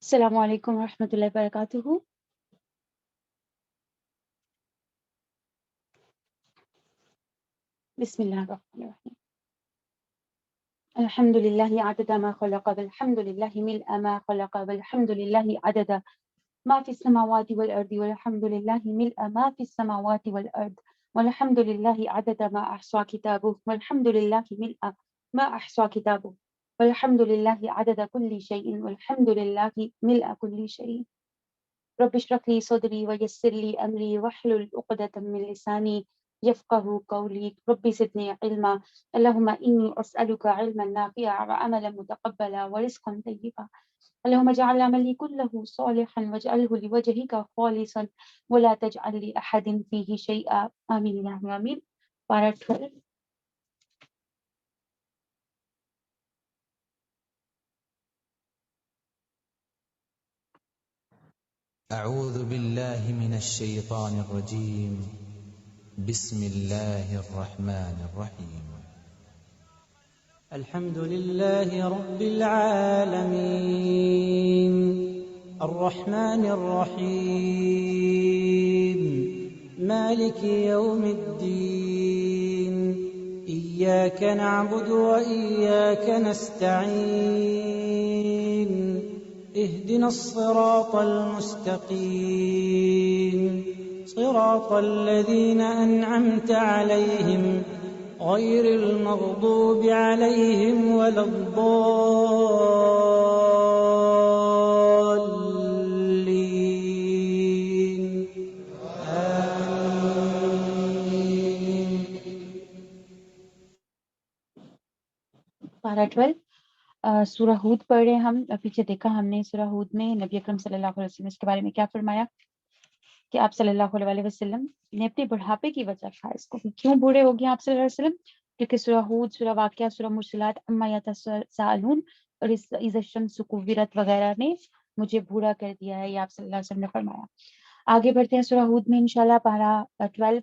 السلام علیکم ورحمۃ اللہ وبرکاتہ۔ بسم اللہ الرحمن الرحیم۔ الحمد للہ عدد ما خلق والحمد للہ ملء ما خلق والحمد للہ عدد ما فی السماوات والارض والحمد للہ ملء ما فی السماوات والارض والحمد للہ عدد ما احصى کتابه والحمد للہ ملء ما احصى کتابه والحمد للہ عدد كل شیء والحمد للہ ملء كل شیء۔ رب اشرح لي صدري ويسر لي امري واحلل عقدة من لساني يفقهوا قولي رب زدني علما اللهم اني اسالك علما نافعا وعملا متقبلا ورزقا طيبا اللهم اجعل عملي كله صالحا واجعله لوجهك خالصا ولا تجعل لاحد فيه شيئا آمين يا رب آمين۔ Para 12۔ أعوذ بالله من الشيطان الرجيم بسم الله الرحمن الرحيم الحمد لله رب العالمين الرحمن الرحيم مالك يوم الدين إياك نعبد وإياك نستعين اهدنا الصراط المستقيم صراط الذين أنعمت عليهم غير المغضوب عليهم ولا الضالين آمين۔ Para 12۔ سورہ ہود پڑھ رہے ہیں ہم۔ پیچھے دیکھا ہم نے سورہ ہود میں نبی اکرم صلی اللہ علیہ وسلم اس کے بارے میں کیا فرمایا کہ آپ صلی اللہ علیہ وسلم نے اپنے بڑھاپے کی وجہ کہا اس کو کیوں بوڑھے ہو گئے آپ صلی اللہ علیہ وسلم، کیونکہ سورہ ہود، سورہ واقعہ، سورہ مرسلات، اما یتساءلون اور اذا الشمس کورت وغیرہ نے مجھے بوڑھا کر دیا ہے، یہ آپ صلی اللہ علیہ وسلم نے فرمایا۔ آگے بڑھتے ہیں سورہ ہود میں انشاءاللہ، پارہ 12۔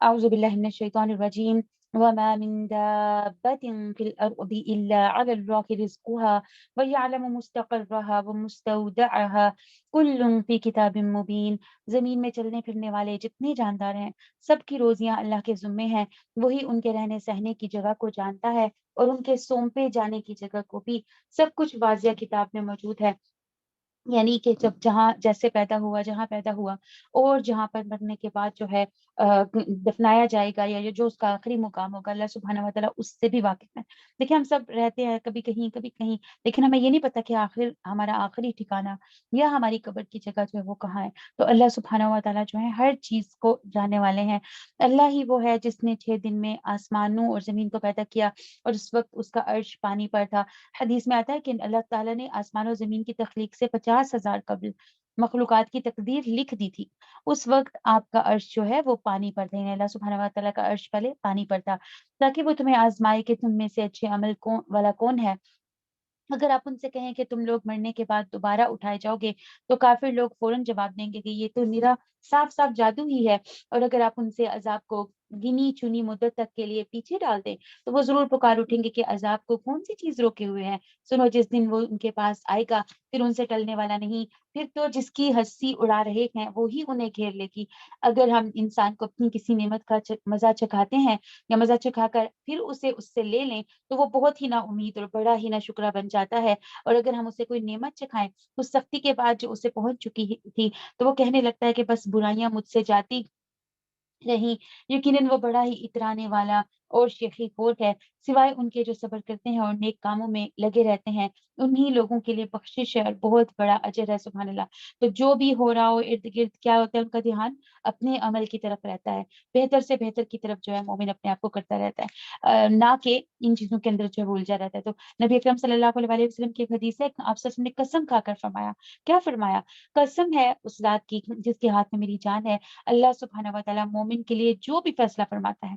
اعوذ باللہ من الشیطان الرجیم وما من دابة في الأرض إلا على الله رزقها ويعلم مستقرها ومستودعها كل في كتاب مبين۔ زمین میں چلنے پھرنے والے جتنے جاندار ہیں سب کی روزیاں اللہ کے ذمے ہیں، وہی ان کے رہنے سہنے کی جگہ کو جانتا ہے اور ان کے سونپے جانے کی جگہ کو بھی، سب کچھ واضح کتاب میں موجود ہے۔ یعنی کہ جب جہاں جیسے پیدا ہوا، جہاں پیدا ہوا اور جہاں پر مرنے کے بعد جو ہے دفنایا جائے گا یا جو اس کا آخری مقام ہوگا، اللہ سبحانہ و تعالیٰ اس سے بھی واقف ہے۔ دیکھیں ہم سب رہتے ہیں کبھی کہیں کبھی کہیں، لیکن ہمیں یہ نہیں پتا کہ آخر ہمارا آخری ٹھکانہ یا ہماری قبر کی جگہ جو ہے وہ کہاں ہے۔ تو اللہ سبحانہ و تعالیٰ جو ہے ہر چیز کو جاننے والے ہیں۔ اللہ ہی وہ ہے جس نے 6 دن میں آسمانوں اور زمین کو پیدا کیا اور اس وقت اس کا عرش پانی پر تھا۔ حدیث میں آتا ہے کہ اللہ تعالیٰ نے آسمان و زمین کی تخلیق سے 50,000 قبل مخلوقات کی تقدیر لکھ دی تھی۔ اس وقت آپ کا عرش جو ہے وہ پانی پر تھا، یعنی اللہ سبحانہ و تعالیٰ کا عرش پہلے پانی پر تھا، تاکہ وہ تمہیں آزمائے کہ تم میں سے اچھے عمل والا کون ہے۔ اگر آپ ان سے کہیں کہ تم لوگ مرنے کے بعد دوبارہ اٹھائے جاؤ گے تو کافر لوگ فوراً جواب دیں گے کہ یہ تو میرا صاف صاف جادو ہی ہے، اور اگر آپ ان سے عذاب کو گنی چنی مدت تک کے لیے پیچھے ڈال دیں تو وہ ضرور پکار اٹھیں گے کہ عذاب کو کون سی چیز روکے ہوئے ہے، سنو جس دن وہ ان کے پاس آئے گا پھر ان سے ٹلنے والا نہیں، پھر تو جس کی ہنسی اڑا رہے ہیں وہی انہیں گھیر لے گی۔ اگر ہم انسان کو اپنی کسی نعمت کا مزہ چکھاتے ہیں یا مزہ چکھا کر پھر اسے اس سے لے لیں تو وہ بہت ہی نا امید اور بڑا ہی نا شکرا بن جاتا ہے، اور اگر ہم اسے کوئی نعمت چکھائیں اس سختی کے بعد جو اسے پہنچ چکی تھی تو وہ کہنے لگتا ہے کہ بس برائیاں مجھ سے جاتی نہیں، یقیناً وہ بڑا ہی اترانے والا اور شیخی خور ہے۔ سوائے ان کے جو صبر کرتے ہیں اور نیک کاموں میں لگے رہتے ہیں انہی لوگوں کے لیے بخشش ہے اور بہت بڑا اجر ہے۔ سبحان اللہ۔ تو جو بھی ہو رہا ہو ارد گرد کیا ہوتا ہے ان کا دھیان اپنے عمل کی طرف رہتا ہے، بہتر سے بہتر کی طرف جو ہے مومن اپنے آپ کو کرتا رہتا ہے، نہ کہ ان چیزوں کے اندر جو ہے الجھا رہتا ہے۔ تو نبی اکرم صلی اللہ علیہ وسلم کی ایک حدیث ہے، آپ صلی اللہ علیہ وسلم نے قسم کھا کر فرمایا، کیا فرمایا؟ قسم ہے اس ذات کی جس کے ہاتھ میں میری جان ہے، اللہ سبحانہ و تعالیٰ مومن کے لیے جو بھی فیصلہ فرماتا ہے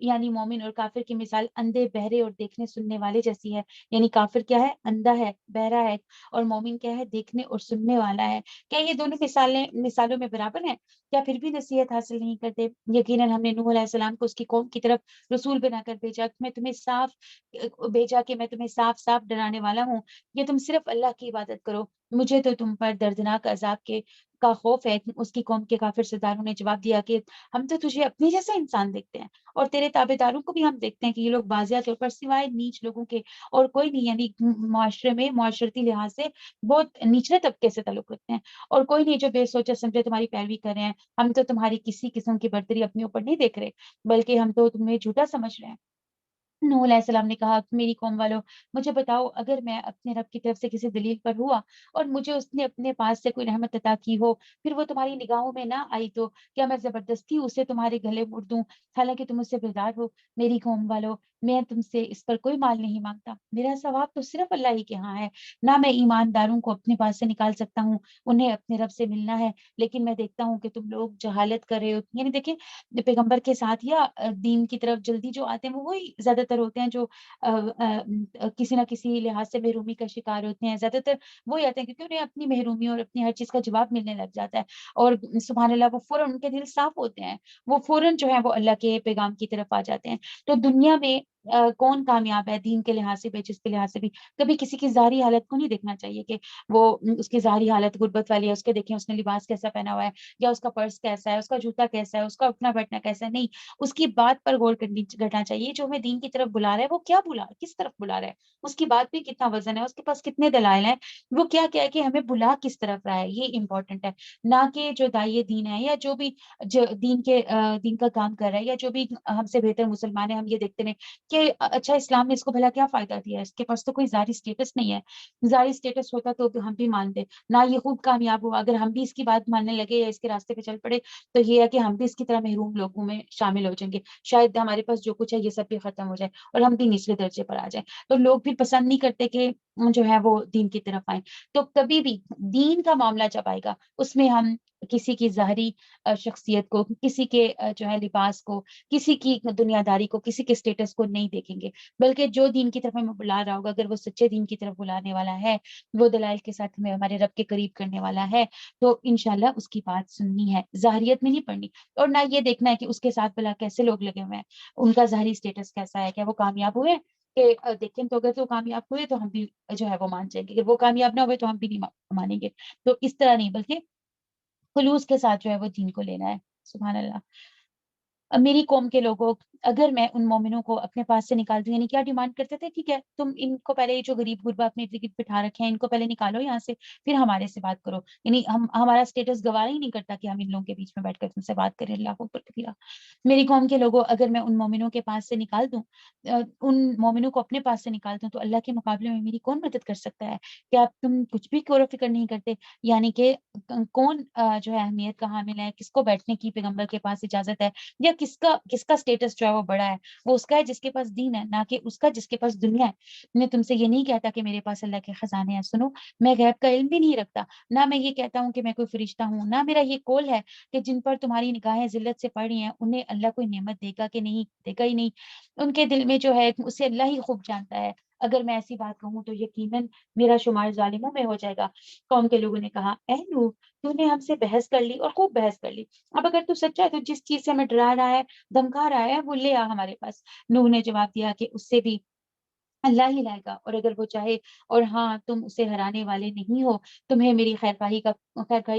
یعنی مومن اور کافر کی مثال اندھے بہرے اور دیکھنے سننے والے جیسی ہے. یعنی کافر کیا ہے؟ اندھا ہے، بہرا ہے، اور مومن کیا ہے؟ دیکھنے اور سننے والا ہے. کیا یہ دونوں مثالوں میں برابر ہیں؟ کیا پھر بھی نصیحت حاصل نہیں کرتے؟ یقیناً ہم نے نوح علیہ السلام کو اس کی قوم کی طرف رسول بنا کر بھیجا کہ میں تمہیں صاف صاف ڈرانے والا ہوں کہ تم صرف اللہ کی عبادت کرو. مجھے تو تم پر دردناک عذاب کا خوف ہے. اس کی قوم کے کافر سرداروں نے جواب دیا کہ ہم تو تجھے اپنے جیسا انسان دیکھتے ہیں اور تیرے تابع داروں کو بھی ہم دیکھتے ہیں کہ یہ لوگ واضح طور پر سوائے نیچ لوگوں کے اور کوئی نہیں، یعنی معاشرے میں معاشرتی لحاظ سے بہت نچلے طبقے سے تعلق رکھتے ہیں اور کوئی نہیں جو بے سوچا سمجھے تمہاری پیروی کر رہے ہیں. ہم تو تمہاری کسی قسم کی برتری اپنے اوپر نہیں دیکھ رہے بلکہ ہم تو تمہیں جھوٹا سمجھ رہے ہیں. نوح علیہ السلام نے کہا کہ میری قوم والوں، مجھے بتاؤ، اگر میں اپنے رب کی طرف سے کسی دلیل پر ہوا اور مجھے اس نے اپنے پاس سے کوئی رحمت عطا کی ہو، پھر وہ تمہاری نگاہوں میں نہ آئی تو کیا میں زبردستی اسے تمہارے گلے مڑ دوں حالانکہ تم اس سے بیزار ہو؟ میری قوم والوں، میں تم سے اس پر کوئی مال نہیں مانگتا. میرا ثواب تو صرف اللہ ہی کے ہاں ہے. نہ میں ایمانداروں کو اپنے پاس سے نکال سکتا ہوں، انہیں اپنے رب سے ملنا ہے، لیکن میں دیکھتا ہوں کہ تم لوگ جہالت کر رہے ہو. یعنی دیکھیں، پیغمبر کے ساتھ یا دین کی طرف جلدی جو آتے ہیں وہ وہی زیادہ تر ہوتے ہیں جو کسی نہ کسی لحاظ سے محرومی کا شکار ہوتے ہیں. زیادہ تر وہی آتے ہیں کیونکہ انہیں اپنی محرومی اور اپنی ہر چیز کا جواب ملنے لگ جاتا ہے اور سبحان اللہ وہ فوراً ان کے دل صاف ہوتے ہیں، وہ فوراً جو ہے وہ اللہ کے پیغام کی طرف آ جاتے ہیں. تو دنیا میں کون کامیاب ہے دین کے لحاظ سے بھی جس کے لحاظ سے بھی؟ کبھی کسی کی ظاہری حالت کو نہیں دیکھنا چاہیے کہ وہ اس کی ظاہری حالت غربت والی ہے، اس کے دیکھیں اس نے لباس کیسا پہنا ہوا ہے یا اس کا پرس کیسا ہے، اس کا جوتا کیسا ہے، اس کا اٹھنا بیٹھنا کیسا ہے. نہیں، اس کی بات پر غور کرنا چاہیے. جو ہمیں دین کی طرف بلا رہا ہے وہ کیا کس طرف بلا رہا ہے، اس کی بات پہ کتنا وزن ہے، اس کے پاس کتنے دلائل ہیں، وہ کیا ہے کہ ہمیں بلا کس طرف رہا ہے، یہ امپورٹنٹ ہے. نہ کہ جو داعی دین ہے یا جو بھی دین کا کام کر رہا ہے یا جو بھی ہم سے بہتر مسلمان ہے، ہم یہ دیکھتے ہیں کہ اچھا اسلام نے اس کو بھلا کیا فائدہ دیا ہے، اس کے پاس تو کوئی ظاہری اسٹیٹس نہیں ہے. ظاہری اسٹیٹس ہوتا تو ہم بھی مانتے. نہ یہ خوب کامیاب ہوا، اگر ہم بھی اس کی بات ماننے لگے یا اس کے راستے پہ چل پڑے تو یہ ہے کہ ہم بھی اس کی طرح محروم لوگوں میں شامل ہو جائیں گے. شاید ہمارے پاس جو کچھ ہے یہ سب بھی ختم ہو جائے اور ہم بھی نچلے درجے پر آ جائیں. تو لوگ بھی پسند نہیں کرتے کہ جو ہے وہ دین کی طرف آئیں. تو کبھی بھی دین کا معاملہ جب آئے گا اس میں ہم کسی کی ظاہری شخصیت کو، کسی کے جو ہے لباس کو، کسی کی دنیا داری کو، کسی کے اسٹیٹس کو نہیں دیکھیں گے، بلکہ جو دین کی طرف ہمیں بلا رہا ہوگا، اگر وہ سچے دین کی طرف بلانے والا ہے، وہ دلائل کے ساتھ ہمیں ہمارے رب کے قریب کرنے والا ہے، تو انشاءاللہ اس کی بات سننی ہے، ظاہریت میں نہیں پڑھنی. اور نہ یہ دیکھنا ہے کہ اس کے ساتھ بلا کیسے لوگ لگے ہوئے ہیں، ان کا ظاہری اسٹیٹس کیسا ہے، کیا وہ کامیاب ہوئے کہ دیکھیں تو اگر تو کامیاب ہوئے تو ہم بھی جو ہے وہ مان جائیں گے، اگر وہ کامیاب نہ ہوئے تو ہم بھی نہیں مانیں گے. تو اس طرح نہیں بلکہ خلوص کے ساتھ جو ہے وہ دین کو لینا ہے. سبحان اللہ. میری قوم کے لوگوں، اگر میں ان مومنوں کو اپنے پاس سے نکال دوں، یعنی کیا ڈیمانڈ کرتے تھے، ٹھیک ہے تم ان کو پہلے جو غریب غربا اپنے ارد گرد بٹھا رکھے ہیں ان کو پہلے نکالو یہاں سے، پھر ہمارے سے بات کرو. یعنی ہمارا اسٹیٹس گوارا ہی نہیں کرتا کہ ہم ان لوگوں کے بیچ میں بیٹھ کر تم سے بات کریں. اللہ اکبر کبیرہ. میری قوم کے لوگوں، اگر میں ان مومنوں کے پاس سے نکال دوں، ان مومنوں کو اپنے پاس سے نکال دوں تو اللہ کے مقابلے میں میری کون مدد کر سکتا ہے؟ کیا تم کچھ بھی غور و فکر نہیں کرتے؟ یعنی کہ کون جو ہے اہمیت کا حامل ہے، کس کو بیٹھنے کی پیغمبر کے پاس اجازت ہے، یا کس کا اسٹیٹس جو ہے وہ بڑا ہے؟ وہ اس کا ہے جس کے پاس دین ہے، نہ کہ اس کا جس کے پاس دنیا ہے. میں تم سے یہ نہیں کہتا کہ میرے پاس اللہ کے خزانے ہیں. سنو، میں غیب کا علم بھی نہیں رکھتا، نہ میں یہ کہتا ہوں کہ میں کوئی فرشتہ ہوں، نہ میرا یہ قول ہے کہ جن پر تمہاری نگاہیں ذلت سے پڑ رہی ہیں انہیں اللہ کوئی نعمت دے گا کہ نہیں دے گا ہی نہیں. ان کے دل میں جو ہے اسے اللہ ہی خوب جانتا ہے. اگر میں ایسی بات کہوں تو یقیناً میرا شمار ظالموں میں ہو جائے گا. قوم کے لوگوں نے کہا، اے نوح، تو نے ہم سے بحث کر لی اور خوب بحث کر لی. اب اگر تو سچا ہے تو جس چیز سے ہمیں ڈرا رہا ہے، دھمکا رہا ہے، وہ لے آ ہمارے پاس. نوح نے جواب دیا کہ اس سے بھی اللہ ہی لائے گا، اور اگر وہ چاہے، اور ہاں تم اسے ہرانے والے نہیں ہو، تمہیں میری خیرخواہی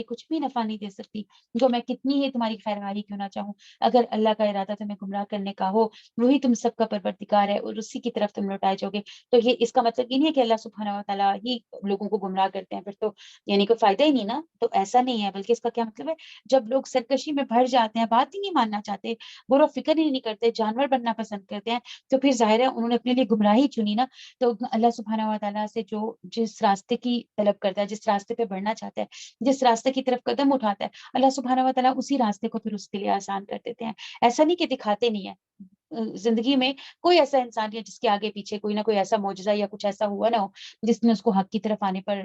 کچھ بھی نفع نہیں دے سکتی، جو میں کتنی ہی تمہاری خیرخواہی کیوں نہ چاہوں. اگر اللہ کا ارادہ تمہیں گمراہ کرنے کا ہو، وہی تم سب کا پروردگار ہے اور اسی کی طرف تم لوٹائے جاؤ گے. تو یہ اس کا مطلب یہ نہیں ہے کہ اللہ سبحانہ و تعالیٰ ہی لوگوں کو گمراہ کرتے ہیں، پھر تو یعنی کوئی فائدہ ہی نہیں نا. تو ایسا نہیں ہے، بلکہ اس کا کیا مطلب ہے، جب لوگ سرکشی میں بھر جاتے ہیں، بات ہی نہیں ماننا چاہتے، غور و فکر ہی نہیں کرتے، جانور بننا پسند کرتے ہیں، تو پھر ظاہر ہے انہوں نے اپنے لیے گمراہی چنی نا. تو اللہ سبحانہ و تعالیٰ سے جو جس راستے کی طلب کرتا ہے، جس راستے پہ بڑھنا چاہتا ہے، جس راستے کی طرف قدم اٹھاتا ہے، اللہ سبحانہ و تعالیٰ اسی راستے کو پھر اس کے لیے آسان کر دیتے ہیں. ایسا نہیں کہ دکھاتے نہیں ہے. زندگی میں کوئی ایسا انسان یا جس کے آگے پیچھے کوئی نہ کوئی ایسا معجزہ یا کچھ ایسا ہوا نہ ہو جس نے اس کو حق کی طرف آنے پر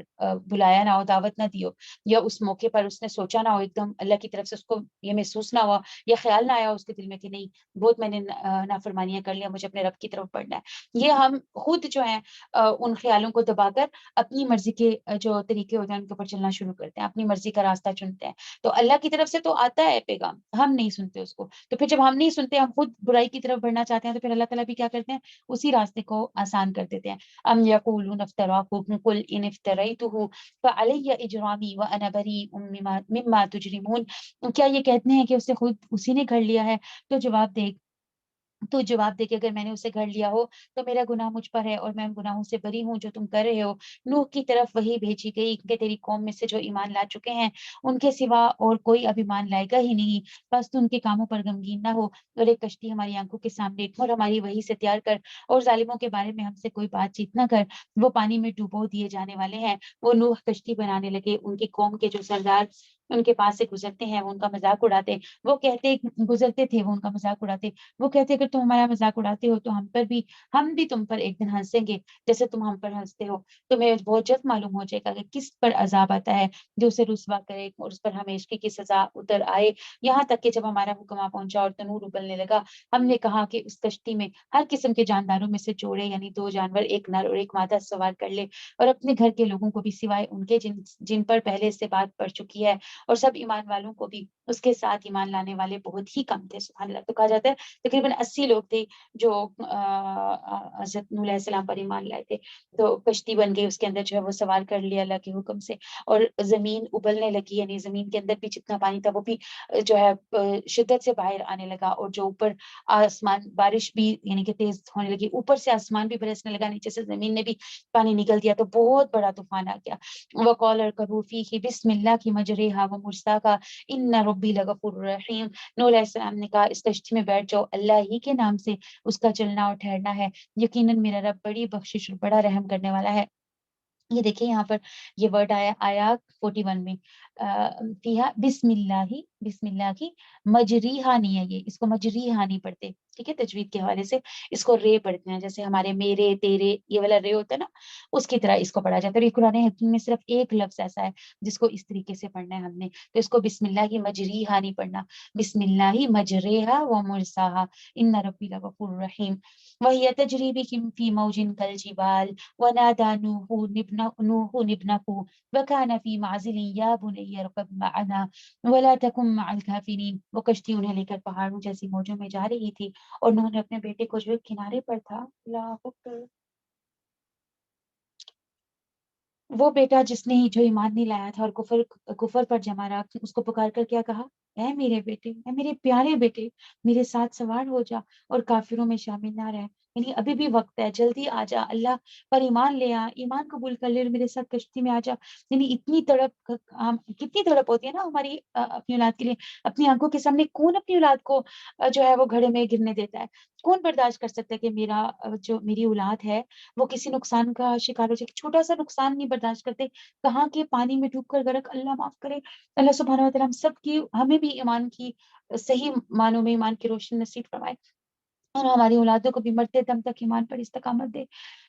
بلایا نہ ہو، دعوت نہ دی ہو، یا اس موقع پر اس نے سوچا نہ ہو، ایک دم اللہ کی طرف سے اس کو یہ محسوس نہ ہوا یا خیال نہ آیا اس کے دل میں کہ نہیں بہت میں نے نافرمانیاں کر لیا، مجھے اپنے رب کی طرف بڑھنا ہے۔ یہ ہم خود جو ہیں ان خیالوں کو دبا کر اپنی مرضی کے جو طریقے ہوتے ہیں ان کے اوپر چلنا شروع کرتے ہیں، اپنی مرضی کا راستہ چنتے ہیں۔ تو اللہ کی طرف سے تو آتا ہے پیغام، ہم نہیں سنتے اس کو، تو پھر جب ہم نہیں سنتے، ہم خود برائی کی طرف بڑھنا چاہتے ہیں، تو پھر اللہ تعالیٰ بھی کیا کرتے ہیں، اسی راستے کو آسان کر دیتے ہیں۔ ام یقولون افتراہ قل ان افتریتہ فعلی اجرامی وانا بریء مما تجرمون، کیا یہ کہتے ہیں کہ اسے خود اسی نے گھڑ لیا ہے؟ تو جواب دے کہ اگر میں نے اسے گھڑ لیا ہو تو میرا گناہ مجھ پر ہے اور میں ان گناہوں سے بری ہوں جو تم کر رہے ہو۔ نوح کی طرف وہی بھیجی گئی کہ تیری قوم میں سے جو ایمان لا چکے ہیں ان کے سوا اور کوئی اب ایمان لائے گا ہی نہیں، بس تو ان کے کاموں پر غمگین نہ ہو اور ایک کشتی ہماری آنکھوں کے سامنے ایک اور ہماری وحی سے تیار کر، اور ظالموں کے بارے میں ہم سے کوئی بات چیت نہ کر، وہ پانی میں ڈوبو دیے جانے والے ہیں۔ وہ نوح کشتی بنانے لگے، ان کی قوم کے جو سردار ان کے پاس سے گزرتے ہیں وہ ان کا مذاق اڑاتے، وہ کہتے گزرتے تھے وہ ان کا مذاق اڑاتے، وہ کہتے اگر تم ہمارا مذاق اڑاتے ہو تو ہم بھی تم پر ایک دن ہنسیں گے جیسے تم ہم پر ہنستے ہو۔ تمہیں بہت جلد معلوم ہو جائے گا کہ کس پر عذاب آتا ہے جو اسے رسوا کرے اور اس پر ہمیشگی کی سزا اتر آئے۔ یہاں تک کہ جب ہمارا حکم آ پہنچا اور تنور ابلنے لگا، ہم نے کہا کہ اس کشتی میں ہر قسم کے جانداروں میں سے جوڑے یعنی 2 جانور، ایک نر اور ایک مادہ سوار کر لے، اور اپنے گھر کے لوگوں کو بھی سوائے ان کے جن پر پہلے سے بات پڑ چکی ہے، اور سب ایمان والوں کو بھی اس کے ساتھ ایمان لانے والے بہت ہی کم تھے۔ سبحان اللہ۔ تو کہا جاتا ہے تقریباً 80 لوگ تھے جو حضرت نوح علیہ السلام پر ایمان لائے تھے۔ تو کشتی بن گئی، اس کے اندر جو ہے وہ سوار کر لیا اللہ کے حکم سے، اور زمین ابلنے لگی، یعنی زمین کے اندر بھی جتنا پانی تھا وہ بھی جو ہے شدت سے باہر آنے لگا، اور جو اوپر آسمان بارش بھی یعنی کہ تیز ہونے لگی، اوپر سے آسمان بھی برسنے لگا، نیچے سے زمین نے بھی پانی نکل دیا، تو بہت بڑا طوفان آ گیا۔ وقال اركبوا فيه بسم الله مجريها ومرساها ان ربي لغفور رحيم۔ نوح علیہ السلام نے کہا اس کشتی میں بیٹھ جاؤ، اللہ ہی کے نام سے اس کا چلنا اور ٹھہرنا ہے، یقیناً میرا رب بڑی بخشش اور بڑا رحم کرنے والا ہے۔ یہ دیکھیں یہاں پر یہ ورڈ آیا آیا 41 میں فیہا بسم اللہ کی مجریہا نہیں ہے، یہ اس کو مجریہا نہیں پڑھتے، ٹھیک ہے، تجوید کے حوالے سے اس کو رے پڑھتے ہیں، جیسے ہمارے میرے تیرے یہ والا رے ہوتا ہے نا، اس کی طرح اس کو پڑھا جاتا ہے۔ اور یہ قرآن حکیم میں صرف ایک لفظ ایسا ہے جس کو اس طریقے سے پڑھنا ہے ہم نے، تو اس کو بسم اللہ کی مجریہا نہیں پڑھنا، بسم اللہ مجریہا و مرساہا ان ربی لغفور رحیم۔ وہی تجری بہم فی موج کالجبال ونادى نوح ابنه وكان في معزل يا بني اركب معنا ولا تكن مع الكافرين۔ وہ کشتی انہیں لے کر پہاڑوں جیسی موجوں میں جا رہی تھی اور نوح نے اپنے بیٹے کو جو کنارے پر تھا، اللہ اکبر، وہ بیٹا جس نے جو ایمان نہیں لایا تھا اور کفر پر جمع رہا، اس کو پکار کر کیا کہا، اے میرے بیٹے، اے میرے پیارے بیٹے، میرے ساتھ سوار ہو جا اور کافروں میں شامل نہ رہ، یعنی ابھی بھی وقت ہے، جلدی آ جا، اللہ پر ایمان لے آ، ایمان قبول کر لے اور میرے ساتھ کشتی میں آ جا۔ یعنی اتنی تڑپ، کتنی تڑپ ہوتی ہے نا ہماری اپنی اولاد کے لیے، اپنی آنکھوں کے سامنے کون اپنی اولاد کو جو ہے وہ گھڑے میں گرنے دیتا ہے؟ کون برداشت کر سکتا ہے کہ میرا جو میری اولاد ہے وہ کسی نقصان کا شکار ہو جائے؟ چھوٹا سا نقصان نہیں برداشت کرتے، کہاں کے پانی میں ڈوب کر غرق، اللہ معاف کرے۔ اللہ سبحانہ وتعالیٰ ہم سب کی، ہمیں بھی ایمان کی صحیح معنوں میں ایمان کی روشنی نصیب فرمائے، اور ہماری اولادوں کو بھی مرتے دم تک ایمان پر استقامت دے۔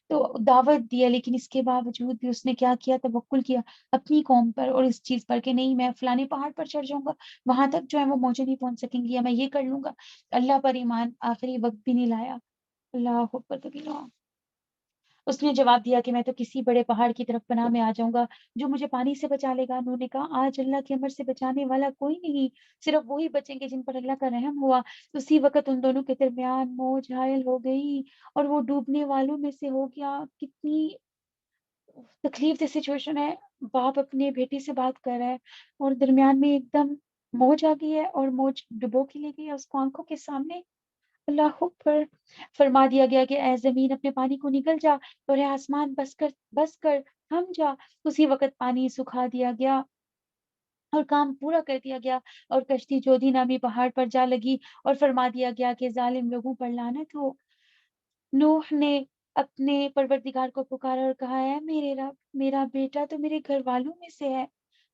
تو دعوت دیا، لیکن اس کے باوجود بھی اس نے کیا کیا، توکل کیا اپنی قوم پر اور اس چیز پر کہ نہیں میں فلانے پہاڑ پر چڑھ جاؤں گا، وہاں تک جو ہے وہ موجیں نہیں پہنچ سکیں گی، یا میں یہ کر لوں گا۔ اللہ پر ایمان آخری وقت بھی نہیں لایا، اللہ اکبر کبیرہ۔ اس نے جواب دیا کہ میں تو کسی بڑے پہاڑ کی طرف پناہ میں آ جاؤں گا جو مجھے پانی سے بچا لے گا۔ انہوں نے کہا آج اللہ کے امر سے بچانے والا کوئی نہیں، صرف وہی بچیں گے جن پر اللہ کا رحم ہوا۔ اسی وقت ان دونوں کے درمیان موج حائل ہو گئی اور وہ ڈوبنے والوں میں سے ہو گیا۔ کتنی تکلیف دہ سچویشن ہے، باپ اپنے بیٹی سے بات کر رہا ہے اور درمیان میں ایک دم موج آ گئی ہے اور موج ڈبو کے لے گئی ہے اس کو آنکھوں کے سامنے۔ اللہ اکبر۔ فرما دیا گیا کہ اے زمین اپنے پانی کو نکل جا اور اے آسمان بس کر تھم جا۔ اسی وقت پانی سکھا دیا گیا اور کام پورا کر دیا گیا، اور کشتی جودھی نامی پہاڑ پر جا لگی، اور فرما دیا گیا کہ ظالم لوگوں پر لعنت ہو۔ نوح نے اپنے پروردگار کو پکارا اور کہا اے میرے رب، میرا بیٹا تو میرے گھر والوں میں سے ہے،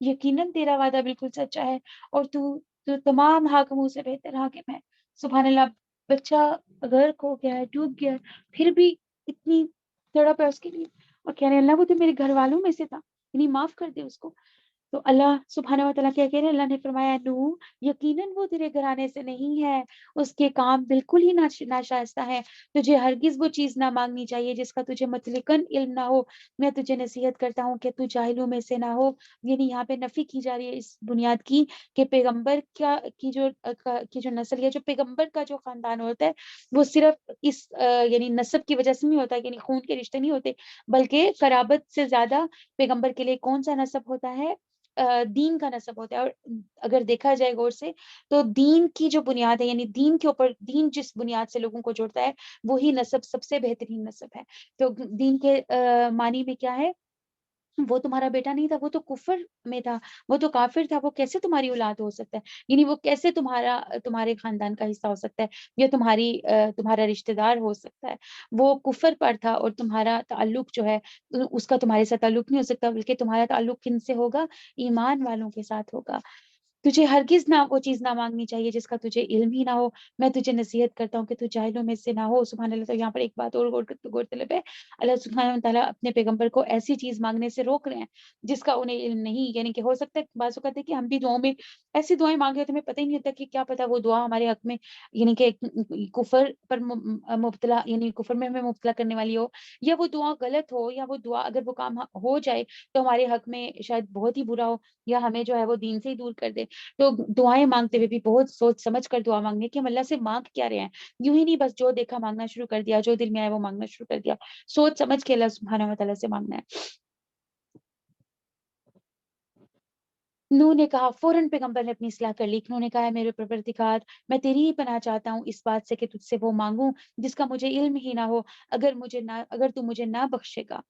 یقیناً تیرا وعدہ بالکل سچا ہے اور تو تمام حاکموں سے بہتر حاکم ہے۔ سبحان اللہ۔ بچہ غرق ہو گیا ہے، ڈوب گیا ہے، پھر بھی اتنی تڑپ ہے اس کے لیے، اور کہہ رہے ہیں اللہ وہ تو میرے گھر والوں میں سے تھا، یعنی معاف کر دے اس کو۔ تو اللہ سبحانہ و تعالیٰ کیا کہہ رہے ہیں، اللہ نے فرمایا نوح یقیناً وہ تیرے گھرانے سے نہیں ہے، اس کے کام بالکل ہی ناشائستہ ہے، تجھے ہرگز وہ چیز نہ مانگنی چاہیے جس کا تجھے مطلقاً علم نہ ہو، میں تجھے نصیحت کرتا ہوں کہ تو جاہلوں میں سے نہ ہو۔ یعنی یہاں پہ نفی کی جا رہی ہے اس بنیاد کی کہ پیغمبر کی جو نسل ہے، جو پیغمبر کا جو خاندان ہوتا ہے وہ صرف اس یعنی نسب کی وجہ سے نہیں ہوتا، یعنی خون کے رشتے نہیں ہوتے، بلکہ قرابت سے زیادہ پیغمبر کے لیے کون سا نسب ہوتا ہے، دین کا نسب ہوتا ہے۔ اور اگر دیکھا جائے غور سے تو دین کی جو بنیاد ہے، یعنی دین کے اوپر، دین جس بنیاد سے لوگوں کو جوڑتا ہے وہی نسب سب سے بہترین نسب ہے۔ تو دین کے معنی میں کیا ہے، وہ تمہارا بیٹا نہیں تھا، وہ تو کفر میں تھا، وہ تو کافر تھا، وہ کیسے تمہاری اولاد ہو سکتا ہے، یعنی وہ کیسے تمہارے خاندان کا حصہ ہو سکتا ہے، یا تمہارا رشتہ دار ہو سکتا ہے۔ وہ کفر پر تھا، اور تمہارا تعلق جو ہے اس کا تمہارے ساتھ تعلق نہیں ہو سکتا، بلکہ تمہارا تعلق کن سے ہوگا، ایمان والوں کے ساتھ ہوگا۔ تجھے ہرگز نہ وہ چیز نہ مانگنی چاہیے جس کا تجھے علم ہی نہ ہو، میں تجھے نصیحت کرتا ہوں کہ تو جاہلوں میں سے نہ ہو۔ سبحان اللہ۔ تو یہاں پر ایک بات اور غور طلب ہے، اللہ سبحانہ وتعالیٰ اپنے پیغمبر کو ایسی چیز مانگنے سے روک رہے ہیں جس کا انہیں علم نہیں، یعنی کہ ہو سکتا ہے بعض اوقات ہے کہ ہم بھی دعاؤں میں ایسی دعائیں مانگے ہوتے ہیں، ہمیں پتہ ہی نہیں ہوتا کہ کیا پتا وہ دعا ہمارے حق میں، یعنی کہ کفر پر مبتلا، یعنی کفر میں ہمیں مبتلا کرنے والی ہو، یا وہ دعا غلط ہو، یا وہ دعا اگر وہ کام ہو جائے تو ہمارے حق میں شاید بہت ہی برا ہو، یا ہمیں جو ہے وہ دین سے ہی دور کر دے۔ تو دعائیں مانگتے ہوئے بھی بہت سوچ سمجھ کر دعا مانگنے کہ ہم اللہ سے مانگ کیا رہے ہیں، یوں ہی نہیں بس جو دیکھا مانگنا شروع کر دیا، جو دل میں آیا وہ مانگنا شروع کر دیا، سوچ سمجھ کے اللہ سبحانہ و تعالیٰ سے مانگنا ہے۔ نوح نے کہا، فوراً پیغمبر نے اپنی اصلاح کر لی، انہوں نے کہا میرے پروردگار میں تیری ہی پناہ چاہتا ہوں اس بات سے کہ تجھ سے وہ مانگوں جس کا مجھے علم ہی نہ ہو، اگر تو مجھے نہ بخشے گا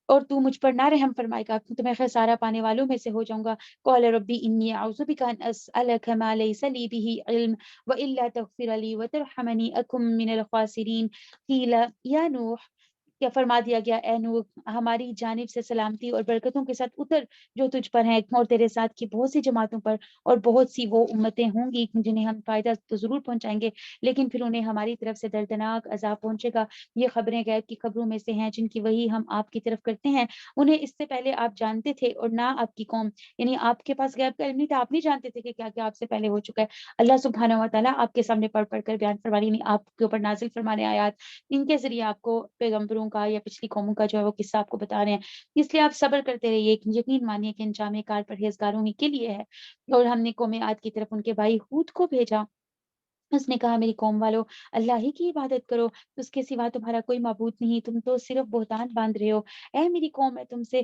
اور تو مجھ پر نہ رحم فرمائے گا تو میں خسارہ پانے والوں میں سے ہو جاؤں گا۔ قال ربی انی اعوذ بک ان اسألک ما لیس لی به علم والا تغفر لی وترحمنی اکن من الخاسرین۔ قیل یا نوح، کیا فرما دیا گیا اے نوح ہماری جانب سے سلامتی اور برکتوں کے ساتھ اتر جو تجھ پر ہیں اور تیرے ساتھ کی بہت سی جماعتوں پر، اور بہت سی وہ امتیں ہوں گی جنہیں ہم فائدہ تو ضرور پہنچائیں گے لیکن پھر انہیں ہماری طرف سے دردناک عذاب پہنچے گا۔ یہ خبریں غیب کی خبروں میں سے ہیں جن کی وحی ہم آپ کی طرف کرتے ہیں، انہیں اس سے پہلے آپ جانتے تھے اور نہ آپ کی قوم، یعنی آپ کے پاس غیب کا علم نہیں تھا، آپ نہیں جانتے تھے کہ کیا کیا آپ سے پہلے ہو چکا ہے۔ اللہ سبحانہ و تعالیٰ آپ کے سامنے پڑھ پڑھ کر بیان فرمانے، یعنی آپ کے اوپر نازل فرمانے آیات، ان کے ذریعے آپ کو پیغمبروں کا یا پچھلی قوموں کا جو ہے وہ قصہ آپ کو بتا رہے ہیں، اس لیے آپ صبر کرتے رہیے، یقین مانیے کہ انجام کار پرہیزگاروں ہی کے لیے ہے۔ اور ہم نے قوم عاد کی طرف ان کے بھائی ہود کو بھیجا، اس نے کہا میری قوم والو اللہ ہی کی عبادت کرو، اس کے سوا تمہارا کوئی معبود نہیں، تم تو صرف بہتان باندھ رہے ہو۔ اے میری قوم، میں تم سے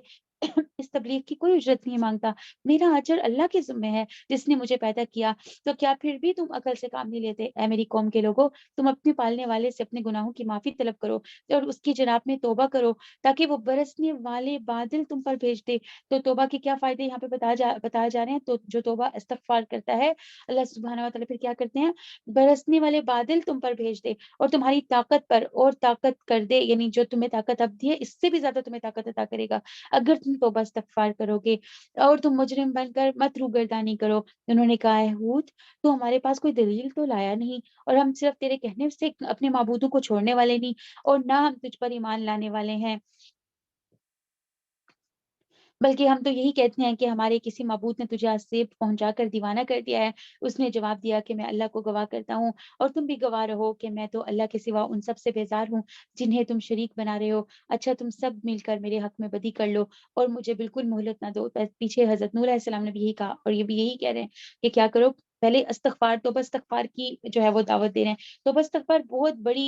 اس تبلیغ کی کوئی اجرت نہیں مانگتا، میرا اجر اللہ کے ذمہ ہے جس نے مجھے پیدا کیا، تو کیا پھر بھی تم عقل سے کام نہیں لیتے؟ اے میری قوم کے لوگوں، تم اپنے پالنے والے سے اپنے گناہوں کی معافی طلب کرو اور اس کی جناب میں توبہ کرو تاکہ وہ برسنے والے بادل تم پر بھیج دے۔ تو توبہ کے کیا فائدے یہاں پہ بتایا جا رہے ہیں، تو جو توبہ استغفار کرتا ہے اللہ سبحانہ و تعالیٰ پھر کیا کرتے ہیں، برسنے والے بادل تم پر بھیج دے اور تمہاری طاقت پر اور طاقت کر دے، یعنی جو تمہیں طاقت اب دی ہے اس سے بھی زیادہ تمہیں طاقت عطا کرے گا اگر تم توبہ استغفار کرو گے، اور تم مجرم بن کر مت روگردانی کرو۔ انہوں نے کہا ہے ہود، تو ہمارے پاس کوئی دلیل تو لایا نہیں، اور ہم صرف تیرے کہنے سے اپنے معبودوں کو چھوڑنے والے نہیں، اور نہ ہم تجھ پر ایمان لانے والے ہیں، بلکہ ہم تو یہی کہتے ہیں کہ ہمارے کسی معبود نے تجھے آسیب پہنچا کر دیوانہ کر دیا ہے۔ اس نے جواب دیا کہ میں اللہ کو گواہ کرتا ہوں اور تم بھی گواہ رہو کہ میں تو اللہ کے سوا ان سب سے بیزار ہوں جنہیں تم شریک بنا رہے ہو۔ اچھا تم سب مل کر میرے حق میں بدی کر لو اور مجھے بالکل مہلت نہ دو۔ پیچھے حضرت نوح علیہ السلام نے بھی یہی کہا، اور یہ بھی یہی کہہ رہے ہیں کہ کیا کرو، پہلے استغفار، توبہ استغفار کی جو ہے وہ دعوت دے رہے ہیں۔ توبہ استغفار بہت بڑی،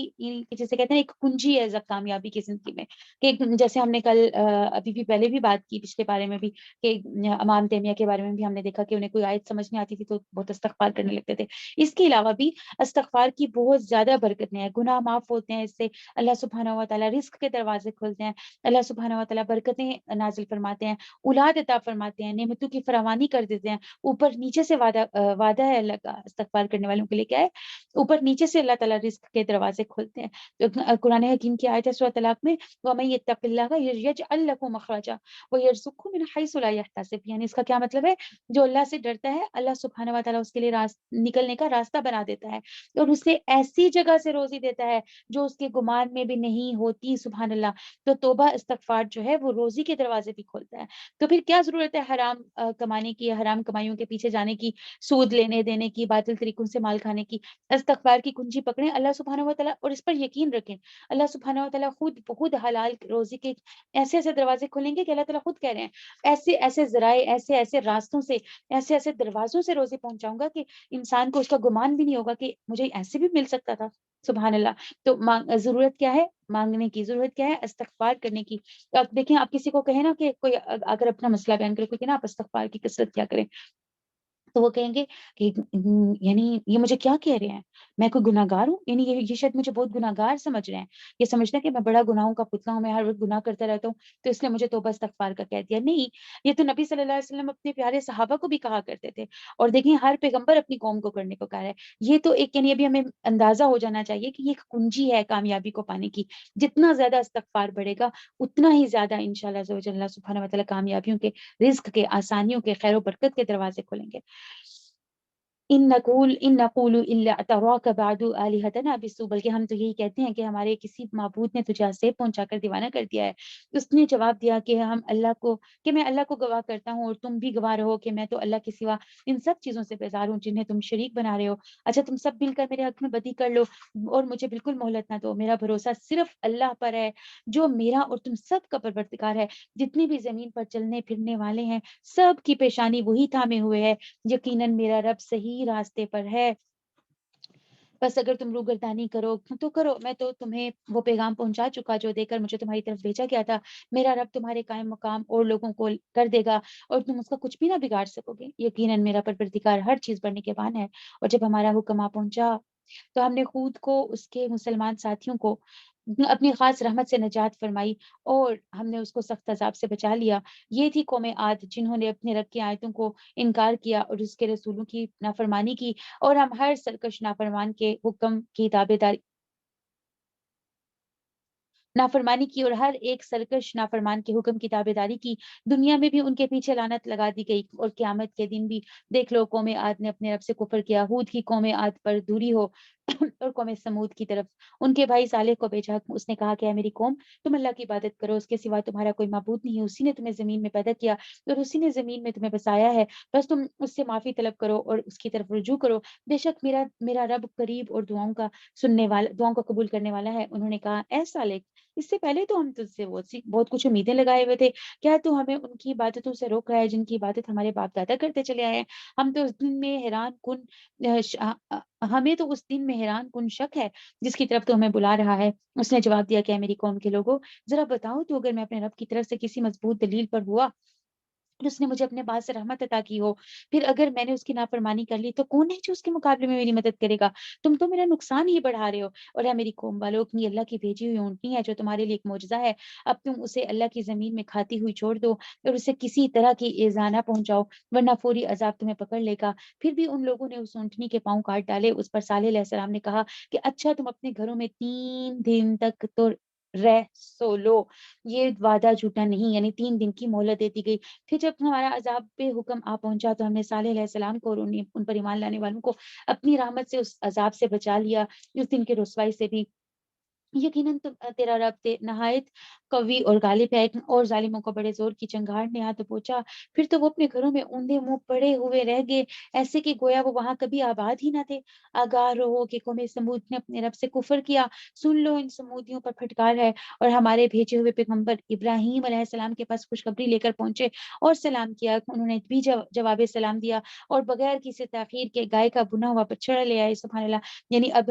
جیسے کہتے ہیں ایک کنجی ہے کامیابی کی زندگی میں، کہ جیسے ہم نے کل ابھی بھی پہلے بھی بات کی پچھلے بارے میں بھی، کہ امام تیمیہ کے بارے میں بھی ہم نے دیکھا کہ انہیں کوئی آیت سمجھ نہیں آتی تھی تو بہت استغفار کرنے لگتے تھے۔ اس کے علاوہ بھی استغفار کی بہت زیادہ برکتیں ہیں، گناہ معاف ہوتے ہیں اس سے، اللہ سبحانہ و تعالیٰ رزق کے دروازے کھولتے ہیں، اللہ سبحانہ و تعالیٰ برکتیں نازل فرماتے ہیں، اولاد عطا فرماتے ہیں، نعمتوں کی فراوانی کر دیتے ہیں، اوپر نیچے سے وعدہ ہوتا ہے اللہ کا استغفار کرنے والوں کے لیے کیا ہے، اوپر نیچے سے اللہ تعالیٰ رزق کے دروازے کھولتے ہیں. تو قرآن حکیم کی آیت ہے سورۃ طلاق میں، وَمَن يَتَّقِ اللَّهَ يَجْعَل لَّهُ مَخْرَجًا وَيَرْزُقْهُ مِنْ حَيْثُ لَا يَحْتَسِبُ. یعنی اس کا کیا مطلب ہے، جو اللہ سے ڈرتا ہے اللہ سبحانہ و تعالیٰ اس کے لیے نکلنے کا راستہ بنا دیتا ہے اور اسے ایسی جگہ سے روزی دیتا ہے جو اس کے گمان میں بھی نہیں ہوتی. سبحان اللہ. تو توبہ استغفار جو ہے وہ روزی کے دروازے بھی کھولتا ہے. تو پھر کیا ضرورت ہے حرام کمانے کی، حرام کمائیوں کے پیچھے جانے کی، سود لینے دینے کی، باطل طریقوں سے مال کھانے کی. استغفار کی کنجی پکڑیں اللہ سبحانہ و تعالیٰ اور اس پر یقین رکھیں. اللہ سبحانہ و تعالیٰ خود حلال روزی کے ایسے ایسے دروازے کھولیں گے کہ اللہ تعالیٰ خود کہہ رہے ہیں ایسے ایسے ذرائع، ایسے ایسے راستوں سے، ایسے ایسے دروازوں سے روزی پہنچاؤں گا کہ انسان کو اس کا گمان بھی نہیں ہوگا کہ مجھے ایسے بھی مل سکتا تھا. سبحان اللہ. تو ضرورت کیا ہے مانگنے کی، ضرورت کیا ہے استغفار کرنے کی. آپ دیکھیں، آپ کسی کو کہیں نا کہ کوئی اگر اپنا مسئلہ بیان کرے کوئی کہ نا آپ استغفار کی کثرت کیا کریں، تو وہ کہیں گے کہ یعنی یہ مجھے کیا کہہ رہے ہیں، میں کوئی گناہ گار ہوں، یعنی یہ شاید مجھے بہت گناہ گار سمجھ رہے ہیں، یہ سمجھتے ہیں کہ میں بڑا گناہوں کا پتلا ہوں، میں ہر وقت گناہ کرتا رہتا ہوں تو اس لیے مجھے توبہ استغفار کا کہہ دیا. نہیں، یہ تو نبی صلی اللہ علیہ وسلم اپنے پیارے صحابہ کو بھی کہا کرتے تھے اور دیکھیں ہر پیغمبر اپنی قوم کو کرنے کو کہا ہے. یہ تو ایک یعنی ابھی ہمیں اندازہ ہو جانا چاہیے کہ یہ ایک کنجی ہے کامیابی کو پانے کی. جتنا زیادہ استغفار بڑھے گا اتنا ہی زیادہ انشاءاللہ عز و جل اللہ سبحانہ و تعالیٰ کامیابیوں کے، رزق کے، آسانیوں کے، خیر و برکت کے دروازے کھولیں گے. ان نقول الا اتراک بعد الہتنا بالسوء. بلکہ ہم تو یہی کہتے ہیں کہ ہمارے کسی معبود نے تجھے عذاب پہنچا کر دیوانہ کر دیا ہے. اس نے جواب دیا کہ میں اللہ کو گواہ کرتا ہوں اور تم بھی گواہ رہو کہ میں تو اللہ کے سوا ان سب چیزوں سے بیزار ہوں جنہیں تم شریک بنا رہے ہو. اچھا تم سب مل کر میرے حق میں بدی کر لو اور مجھے بالکل مہلت نہ دو. میرا بھروسہ صرف اللہ پر ہے جو میرا اور تم سب کا پروردگار ہے. جتنے بھی زمین پر چلنے پھرنے والے ہیں سب کی پیشانی وہی تھامے ہوئے ہے. یقیناً میرا رب صحیح راستے پر ہے. بس اگر تم روگردانی کرو تو کرو، میں تو تمہیں وہ پیغام پہنچا چکا جو دے کر مجھے تمہاری طرف بھیجا گیا تھا. میرا رب تمہارے قائم مقام اور لوگوں کو کر دے گا اور تم اس کا کچھ بھی نہ بگاڑ سکو گے. یقیناً میرا پروردگار ہر چیز پر نگہبان ہے. اور جب ہمارا حکم آ پہنچا تو ہم نے خود کو اس کے مسلمان ساتھیوں کو اپنی خاص رحمت سے نجات فرمائی اور ہم نے اس کو سخت عذاب سے بچا لیا. یہ تھی قوم عاد جنہوں نے اپنے رب کی آیتوں کو انکار کیا اور اس کے رسولوں کی نافرمانی کی، اور ہم ہر سرکش نافرمان کے حکم کی نافرمانی کی اور ہر ایک سرکش نافرمان کے حکم کی تابعداری کی. دنیا میں بھی ان کے پیچھے لعنت لگا دی گئی اور قیامت کے دن بھی دیکھ لو قوم عاد نے اپنے رب سے کفر کیا. ہود کی قوم عاد پر دوری ہو اور قوم سمود کی طرف ان کے بھائی صالح کو بھیجا. اس نے کہا کہ اے میری قوم، تم اللہ کی عبادت کرو، اس کے سوا تمہارا کوئی معبود نہیں ہے. اسی نے تمہیں زمین میں پیدا کیا اور اسی نے زمین میں تمہیں بسایا ہے. بس تم اس سے معافی طلب کرو اور اس کی طرف رجوع کرو. بے شک میرا رب قریب اور دعاؤں کا سننے والا، دعاؤں کو قبول کرنے والا ہے. انہوں نے کہا اے صالح، اس سے پہلے تو ہم تجھ سے بہت کچھ امیدیں لگائے ہوئے تھے، کیا تو ہمیں ان کی عبادتوں سے روک رہا ہے جن کی عبادت ہمارے باپ دادا کرتے چلے آئے ہیں؟ ہم تو اس دن میں حیران کن ہمیں تو اس دن میں حیران کن شک ہے جس کی طرف تو ہمیں بلا رہا ہے. اس نے جواب دیا کہ اے میری قوم کے لوگوں، ذرا بتاؤ تو اگر میں اپنے رب کی طرف سے کسی مضبوط دلیل پر ہوا اور اس نے مجھے اپنے بعد سے رحمت عطا کی ہو، پھر اگر میں نے اس کی نافرمانی کر لی تو کون ہے جو اس کے مقابلے میں میری مدد کرے گا؟ تم تو میرا نقصان ہی بڑھا رہے ہو. اور ہے میری قوم والو، اپنی اللہ کی بھیجی ہوئی اونٹنی ہے جو تمہارے لیے ایک معجزہ ہے، اب تم اسے اللہ کی زمین میں کھاتی ہوئی چھوڑ دو اور اسے کسی طرح کی ایذا نہ پہنچاؤ ورنہ فوری عذاب تمہیں پکڑ لے گا. پھر بھی ان لوگوں نے اس اونٹنی کے پاؤں کاٹ ڈالے. اس پر صالح علیہ السلام نے کہا کہ اچھا تم اپنے گھروں میں 3 دن تک تو رہ سو لو. یہ وعدہ جھوٹا نہیں، یعنی 3 دن کی مہلت دے دی گئی. پھر جب ہمارا عذاب پہ حکم آ پہنچا تو ہم نے صالح علیہ السلام کو اور ان پر ایمان لانے والوں کو اپنی رحمت سے اس عذاب سے بچا لیا، اس دن کی رسوائی سے بھی. یقیناً تیرا رب نہایت قوی اور غالب ہے. اور ظالموں کو بڑے زور کی چنگاڑ نے ہاتھ پہنچا، پھر تو وہ اپنے گھروں میں اوندے منہ پڑے ہوئے رہ گئے، ایسے کہ گویا وہ وہاں کبھی آباد ہی نہ تھے. آگاہ رہو کہ قوم سمود نے اپنے رب سے کفر کیا. سن لو ان سمودیوں پر پھٹکار ہے. اور ہمارے بھیجے ہوئے پیغمبر ابراہیم علیہ السلام کے پاس خوشخبری لے کر پہنچے اور سلام کیا. انہوں نے بھی جواب سلام دیا اور بغیر کسی تاخیر کے گائے کا بنا ہوا بچڑا لے آئے. سبحان اللہ. یعنی اب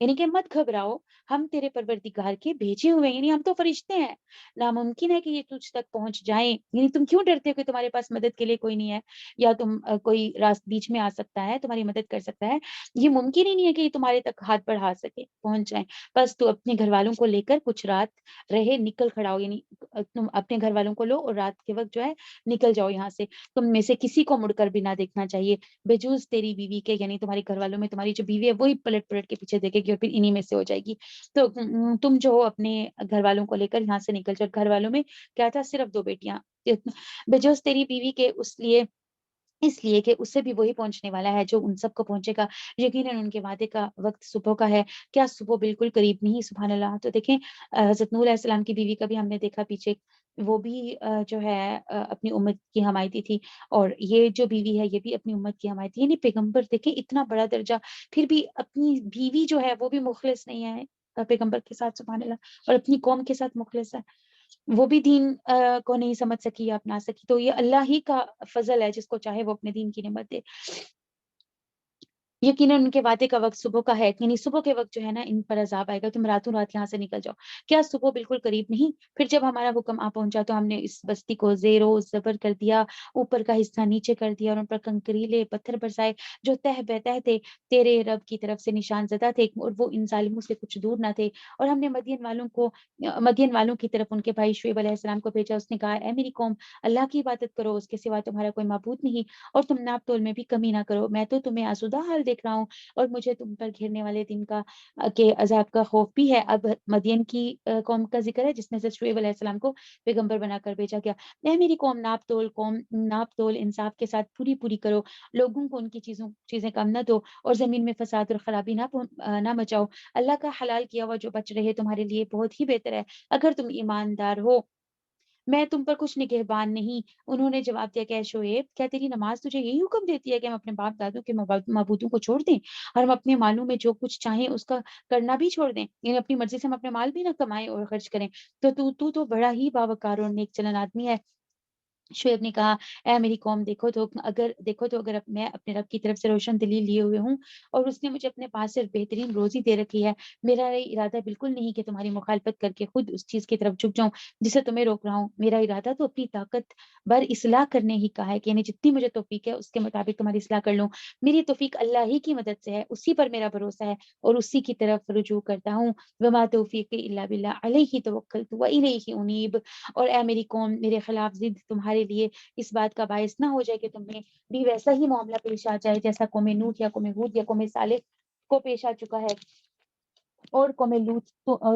یعنی کہ مت گھبراؤ، ہم تیرے پروردگار کے بھیجے ہوئے ہیں، یعنی ہم تو فرشتے ہیں، ناممکن ہے کہ یہ تجھ تک پہنچ جائیں، یعنی تم کیوں ڈرتے ہو کہ تمہارے پاس مدد کے لیے کوئی نہیں ہے، یا کوئی راست بیچ میں آ سکتا ہے تمہاری مدد کر سکتا ہے؟ یہ ممکن ہی نہیں ہے کہ یہ تمہارے تک ہاتھ بڑھا سکے، پہنچ جائیں۔ بس تو اپنے گھر والوں کو لے کر کچھ رات رہے نکل کھڑا ہو، یعنی تم اپنے گھر والوں کو لو اور رات کے وقت جو ہے نکل جاؤ یہاں سے، تم میں سے کسی کو مڑ کر بھی نہ دیکھنا چاہیے بجوز تیری بیوی کے، یعنی تمہارے گھر والوں میں تمہاری جو بیوی ہے وہی پلٹ پلٹ کے پیچھے دیکھے گی اور پھر انہی میں سے ہو جائے گی۔ تو تم جو ہو اپنے گھر والوں کو لے کر یہاں سے نکل جاؤ۔ گھر والوں میں کیا تھا؟ صرف 2 بیٹیاں، بجوز تیری بیوی کے، اس لیے کہ اس سے بھی وہی پہنچنے والا ہے جو ان سب کو پہنچے گا، یقیناً ان کے وعدے کا وقت صبح کا ہے، کیا صبح بالکل قریب نہیں؟ سبحان اللہ۔ تو دیکھیں حضرت نوح علیہ السلام کی بیوی کا بھی ہم نے دیکھا پیچھے، وہ بھی جو ہے اپنی امت کی حمایتی تھی، اور یہ جو بیوی ہے یہ بھی اپنی امت کی حمایتی، یعنی پیغمبر دیکھیں اتنا بڑا درجہ، پھر بھی اپنی بیوی جو ہے وہ بھی مخلص نہیں ہے پیغمبر کے ساتھ، سبحان اللہ، اور اپنی قوم کے ساتھ مخلص ہے، وہ بھی دین کو نہیں سمجھ سکی یا اپنا سکی، تو یہ اللہ ہی کا فضل ہے، جس کو چاہے وہ اپنے دین کی نعمت دے۔ یقیناً ان کے وعدے کا وقت صبح کا ہے، یعنی صبح کے وقت جو ہے نا ان پر عذاب آئے گا، تم راتوں رات یہاں سے نکل جاؤ، کیا صبح بالکل قریب نہیں؟ پھر جب ہمارا حکم آ پہنچا تو ہم نے اس بستی کو زیر و زبر کر دیا، اوپر کا حصہ نیچے کر دیا، اور ان پر کنکریلے پتھر برسائے جو تہ بہ تہ تھے، تیرے رب کی طرف سے نشان زدہ تھے، اور وہ ان ظالموں سے کچھ دور نہ تھے۔ اور ہم نے مدین والوں کی طرف ان کے بھائی شعیب علیہ السلام کو بھیجا، اس نے کہا اے میری قوم، اللہ کی عبادت کرو، اس کے سوا تمہارا کوئی معبود نہیں، اور تم ناپ تول میں بھی کمی نہ کرو، میں تو تمہیں آسودہ حال دیکھ رہا ہوں، اور مجھے تم پر گھرنے والے دن کا کے عذاب کا خوف بھی ہے۔ اب مدین کی قوم کا ذکر ہے جس نے حضرت شعیب علیہ السلام کو پیغمبر بنا کر بھیجا گیا۔ اے میری قوم، ناپ تول انصاف کے ساتھ پوری کرو، لوگوں کو ان کی چیزیں کم نہ دو، اور زمین میں فساد اور خرابی نہ مچاؤ، اللہ کا حلال کیا ہوا جو بچ رہے تمہارے لیے بہت ہی بہتر ہے، اگر تم ایماندار ہو، میں تم پر کچھ نگہبان نہیں۔ انہوں نے جواب دیا کہ اے شعیب، کیا تیری نماز تجھے یہی حکم دیتی ہے کہ ہم اپنے باپ دادوں کے معبودوں کو چھوڑ دیں، اور ہم اپنے مالوں میں جو کچھ چاہیں اس کا کرنا بھی چھوڑ دیں، یعنی اپنی مرضی سے ہم اپنے مال بھی نہ کمائیں اور خرچ کریں؟ تو بڑا ہی باوقار اور نیک چلن آدمی ہے۔ شعیب نے کہا اے میری قوم، دیکھو تو اگر میں اپنے رب کی طرف سے روشن دلیل لیے ہوئے ہوں، اور اس نے مجھے اپنے پاس سے بہترین روزی دے رکھی ہے، میرا یہ ارادہ بالکل نہیں کہ تمہاری مخالفت کر کے خود اس چیز کی طرف جھک جاؤں جسے تمہیں روک رہا ہوں۔ میرا ارادہ تو اپنی طاقت بر اصلاح کرنے ہی کا ہے، کہ یعنی جتنی مجھے توفیق ہے اس کے مطابق تمہاری اصلاح کر لوں۔ میری توفیق اللہ ہی کی مدد سے ہے، اسی پر میرا بھروسہ ہے اور اسی کی طرف رجوع کرتا ہوں۔ وما توفیقی الا باللہ علیہ توکلت والیہ انیب۔ اور اے میری قوم، میرے خلاف ضد تمہارے لیے اس بات کا باعث نہ ہو جائے کہ تمہیں بھی ویسا ہی معاملہ پیش آ جائے جیسا قوم نوح یا قوم ہود یا قوم صالح کو پیش آ چکا ہے، اور قوم لوط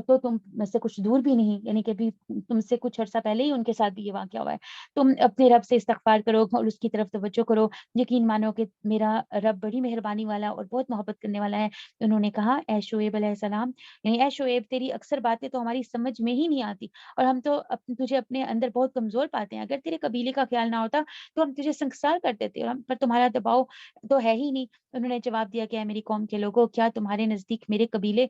تو تم میں سے کچھ دور بھی نہیں، یعنی کہ بھی تم سے کچھ عرصہ پہلے ہی ان کے ساتھ بھی یہ واقعہ ہوا ہے۔ تم اپنے رب سے استغفار کرو اور اس کی طرف توجہ کرو، یقین مانو کہ میرا رب بڑی مہربانی والا اور بہت محبت کرنے والا ہے۔ انہوں نے کہا اے شعیب علیہ السلام، یعنی اے شعیب، تیری اکثر باتیں تو ہماری سمجھ میں ہی نہیں آتی، اور ہم تو تجھے اپنے اندر بہت کمزور پاتے ہیں، اگر تیرے قبیلے کا خیال نہ ہوتا تو ہم تجھے سنکسار کر دیتے، اور ہم پر تمہارا دباؤ تو ہے ہی نہیں۔ انہوں نے جواب دیا کہ اے میری قوم کے لوگوں، کیا تمہارے نزدیک میرے قبیلے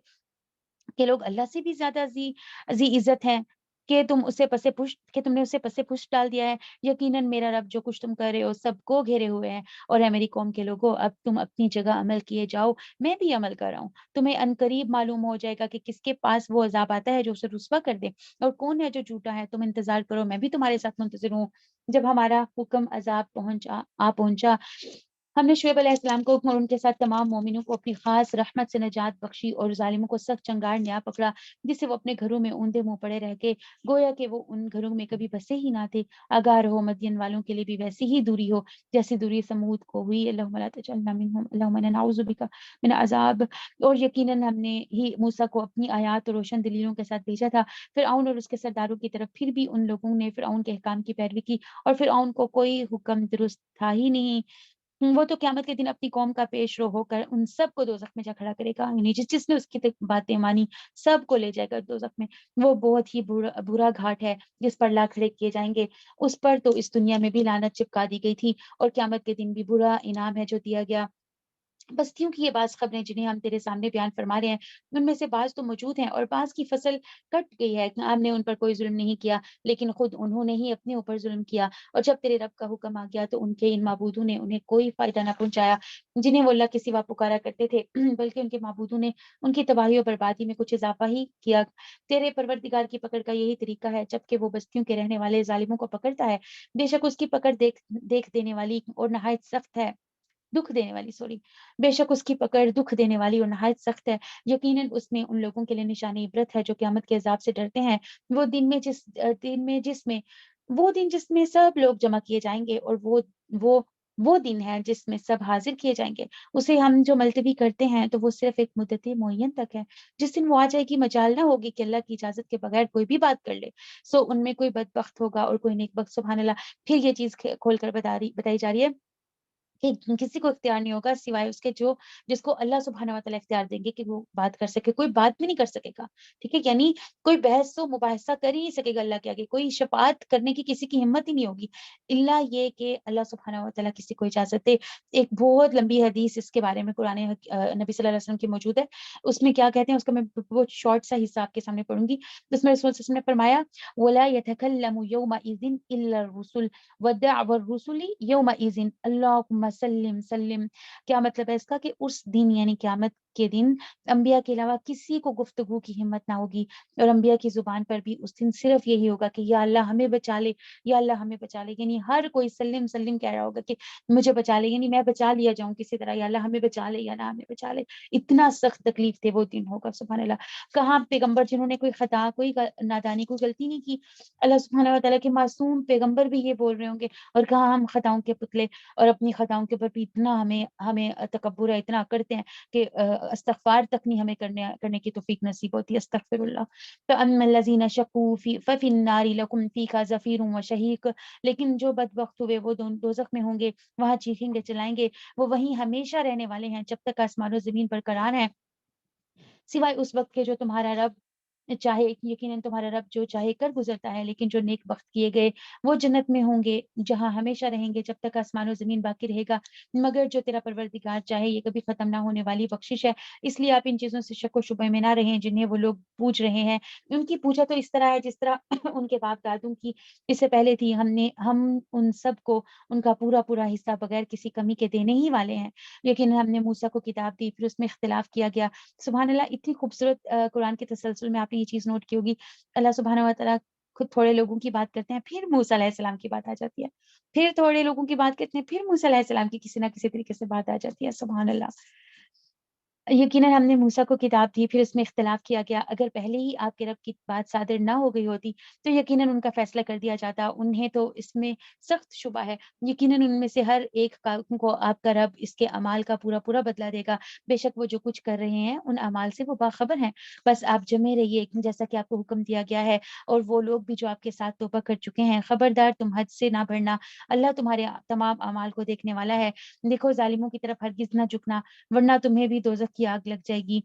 کہ لوگ اللہ سے بھی زیادہ ذی عزت ہیں کہ تم نے اسے پسے پشت ڈال دیا ہے؟ یقیناً میرا رب جو کچھ تم کر رہے ہو سب کو گھیرے ہوئے ہیں۔ اور اے میری قوم کے لوگوں، اب تم اپنی جگہ عمل کیے جاؤ، میں بھی عمل کر رہا ہوں، تمہیں عنقریب معلوم ہو جائے گا کہ کس کے پاس وہ عذاب آتا ہے جو اسے رسوا کر دے، اور کون ہے جو جھوٹا ہے۔ تم انتظار کرو، میں بھی تمہارے ساتھ منتظر ہوں۔ جب ہمارا حکم عذاب پہنچا، ہم نے شعیب علیہ السلام کو اور ان کے ساتھ تمام مومنوں کو اپنی خاص رحمت سے نجات بخشی، اور ظالموں کو سخت چنگار نیا پکڑا، جس سے وہ اپنے گھروں میں اوندے منہ پڑے رہ کے، گویا کہ وہ ان گھروں میں کبھی بسے ہی نہ تھے۔ آگاہ رہو، مدین والوں کے لیے بھی ویسی ہی دوری ہو جیسی دوری سمود کو ہوئی۔ اللہم لا تجعلنا منہم، اللہم انا نعوذ بک من عذاب۔ اور یقیناً ہم نے ہی موسیٰ کو اپنی آیات اور روشن دلیلوں کے ساتھ بھیجا تھا۔ فرعون اور اس کے سرداروں کی طرف پھر بھی ان لوگوں نے فرعون کے احکام کی پیروی کی، اور فرعون کو کوئی حکم درست تھا ہی نہیں۔ وہ تو قیامت کے دن اپنی قوم کا پیش رو ہو کر ان سب کو دوزخ میں جا کھڑا کرے گا، یعنی جس نے اس کی باتیں مانی سب کو لے جائے گا دوزخ میں۔ وہ بہت ہی برا گھاٹ ہے جس پر لا کھڑے کیے جائیں گے۔ اس پر تو اس دنیا میں بھی لعنت چپکا دی گئی تھی، اور قیامت کے دن بھی برا انعام ہے جو دیا گیا۔ بستیوں کی یہ بعض خبریں جنہیں ہم تیرے سامنے بیان فرما رہے ہیں، ان میں سے بعض تو موجود ہیں اور بعض کی فصل کٹ گئی ہے۔ ہم نے ان پر کوئی ظلم نہیں کیا، لیکن خود انہوں نے ہی اپنے اوپر ظلم کیا۔ اور جب تیرے رب کا حکم آ گیا تو ان کے ان معبودوں نے انہیں کوئی فائدہ نہ پہنچایا جنہیں وہ اللہ کے سوا پکارا کرتے تھے، بلکہ ان کے معبودوں نے ان کی تباہی و بربادی میں کچھ اضافہ ہی کیا۔ تیرے پروردگار کی پکڑ کا یہی طریقہ ہے، جبکہ وہ بستیوں کے رہنے والے ظالموں کو پکڑتا ہے، بے شک اس کی پکڑ دیکھ دینے والی اور نہایت سخت ہے، دکھ دینے والی سوری بے شک اس کی پکڑ دکھ دینے والی اور نہایت سخت ہے۔ یقیناً اس میں ان لوگوں کے لیے نشانی عبرت ہے جو قیامت کے عذاب سے ڈرتے ہیں۔ وہ دن میں جس میں سب لوگ جمع کیے جائیں گے، اور وہ وہ دن ہے جس میں سب حاضر کیے جائیں گے۔ اسے ہم جو ملتوی کرتے ہیں تو وہ صرف ایک مدت معین تک ہے، جس دن وہ آ جائے گی مجال نہ ہوگی کہ اللہ کی اجازت کے بغیر کوئی بھی بات کر لے۔ سو ان میں کوئی بدبخت ہوگا اور کوئی نیک بخت۔ سبحان اللہ۔ پھر یہ چیز کھول کر بتائی جا رہی ہے کہ کسی کو اختیار نہیں ہوگا سوائے اس کے جس کو اللہ سبحانہ و تعالیٰ اختیار دیں گے کہ وہ بات کر سکے، کوئی بات بھی نہیں کر سکے گا، ٹھیک ہے، یعنی کوئی بحث و مباحثہ کر ہی نہیں سکے گا اللہ کے آگے، کوئی شفاعت کرنے کی کسی کی ہمت ہی نہیں ہوگی الا یہ کہ اللہ سبحانہ و تعالیٰ کسی کو اجازت دے۔ ایک بہت لمبی حدیث اس کے بارے میں قرآن نبی صلی اللہ علیہ وسلم کی موجود ہے، اس میں کیا کہتے ہیں اس کا میں بہت شارٹ سا حصہ آپ کے سامنے پڑھوں گی۔ اس میں رسول صلی اللہ علیہ وسلم نے فرمایا وَلَا يَتَكَلَّمُ يَوْمَئِذٍ إِلَّا الرُّسُلُ وَدَعْوَى الرُّسُلِ يَوْمَئِذٍ اللَّهُمَّ سلم سلم۔ کیا مطلب ہے اس کا کہ اس دن یعنی قیامت کے دن انبیاء کے علاوہ کسی کو گفتگو کی ہمت نہ ہوگی، اور انبیاء کی زبان پر بھی اس دن صرف یہی ہوگا کہ یا اللہ ہمیں بچا لے، یا اللہ ہمیں بچا لے، یعنی ہر کوئی سلم سلم کہہ رہا ہوگا کہ مجھے بچا لے، یعنی میں بچا لیا جاؤں کسی طرح، یا اللہ ہمیں بچا لے یا نہ ہمیں بچا لے۔ اتنا سخت تکلیف دے وہ دن ہوگا، سبحان اللہ۔ کہاں پیغمبر جنہوں نے کوئی خطا، کوئی نادانی، کوئی غلطی نہیں کی، اللہ سبحانہ و تعالیٰ کے معصوم پیغمبر بھی یہ بول رہے ہوں گے، اور کہاں ہم خطاؤں کے پتلے اور اپنی خطاؤں کے اوپر بھی اتنا ہمیں تکبر ہے، اتنا کرتے ہیں کہ استغفار تک نہیں ہمیں کرنے کی توفیق نصیب ہوتی ہے، استغفر اللہ۔ فَأَمَّا الَّذِينَ شَقُوا فَفِي النَّارِ لَكُمْ فِيهَا زَفِيرٌ وَشَهِيقٌ۔ لیکن جو بدبخت ہوئے وہ دوزخ میں ہوں گے، وہاں چیخیں گے چلائیں گے، وہ وہیں ہمیشہ رہنے والے ہیں جب تک آسمان و زمین برقرار ہیں، سوائے اس وقت کے جو تمہارا رب چاہے، یقیناً تمہارا رب جو چاہے کر گزرتا ہے، لیکن جو نیک بخت کیے گئے وہ جنت میں ہوں گے جہاں ہمیشہ رہیں گے جب تک آسمان و زمین باقی رہے گا، مگر جو تیرا پروردگار چاہے۔ یہ کبھی ختم نہ ہونے والی بخشش ہے، اس لیے آپ ان چیزوں سے شک و شبہ میں نہ رہیں جنہیں وہ لوگ پوچھ رہے ہیں۔ ان کی پوچھا تو اس طرح ہے جس طرح ان کے باپ دادوں کی اس سے پہلے تھی۔ ہم ان سب کو ان کا پورا پورا حصہ بغیر کسی کمی کے دینے ہی والے ہیں، لیکن ہم نے موسیٰ کو کتاب دی، پھر اس میں اختلاف کیا گیا۔ سبحان اللہ۔ اتنی خوبصورت قرآن کے تسلسل میں آپ نے یہ چیز نوٹ کی ہوگی، اللہ سبحانہ و تعالیٰ خود تھوڑے لوگوں کی بات کرتے ہیں، پھر موسیٰ علیہ السلام کی بات آ جاتی ہے، پھر تھوڑے لوگوں کی بات کرتے ہیں، پھر موسیٰ علیہ السلام کی کسی نہ کسی طریقے سے بات آ جاتی ہے، سبحان اللہ۔ یقیناً ہم نے موسیٰ کو کتاب دی، پھر اس میں اختلاف کیا گیا۔ اگر پہلے ہی آپ کے رب کی بات صادر نہ ہو گئی ہوتی تو یقیناً ان کا فیصلہ کر دیا جاتا، انہیں تو اس میں سخت شبہ ہے۔ یقیناً ان میں سے ہر ایک کو آپ کا رب اس کے اعمال کا پورا پورا بدلہ دے گا، بے شک وہ جو کچھ کر رہے ہیں ان اعمال سے وہ باخبر ہیں۔ بس آپ جمے رہیے جیسا کہ آپ کو حکم دیا گیا ہے، اور وہ لوگ بھی جو آپ کے ساتھ توبہ کر چکے ہیں۔ خبردار تم حد سے نہ بڑھنا، اللہ تمہارے تمام اعمال کو دیکھنے والا ہے۔ دیکھو ظالموں کی طرف ہرگز نہ جھکنا، ورنہ تمہیں بھی دوزخ کی آگ لگ جائے گی،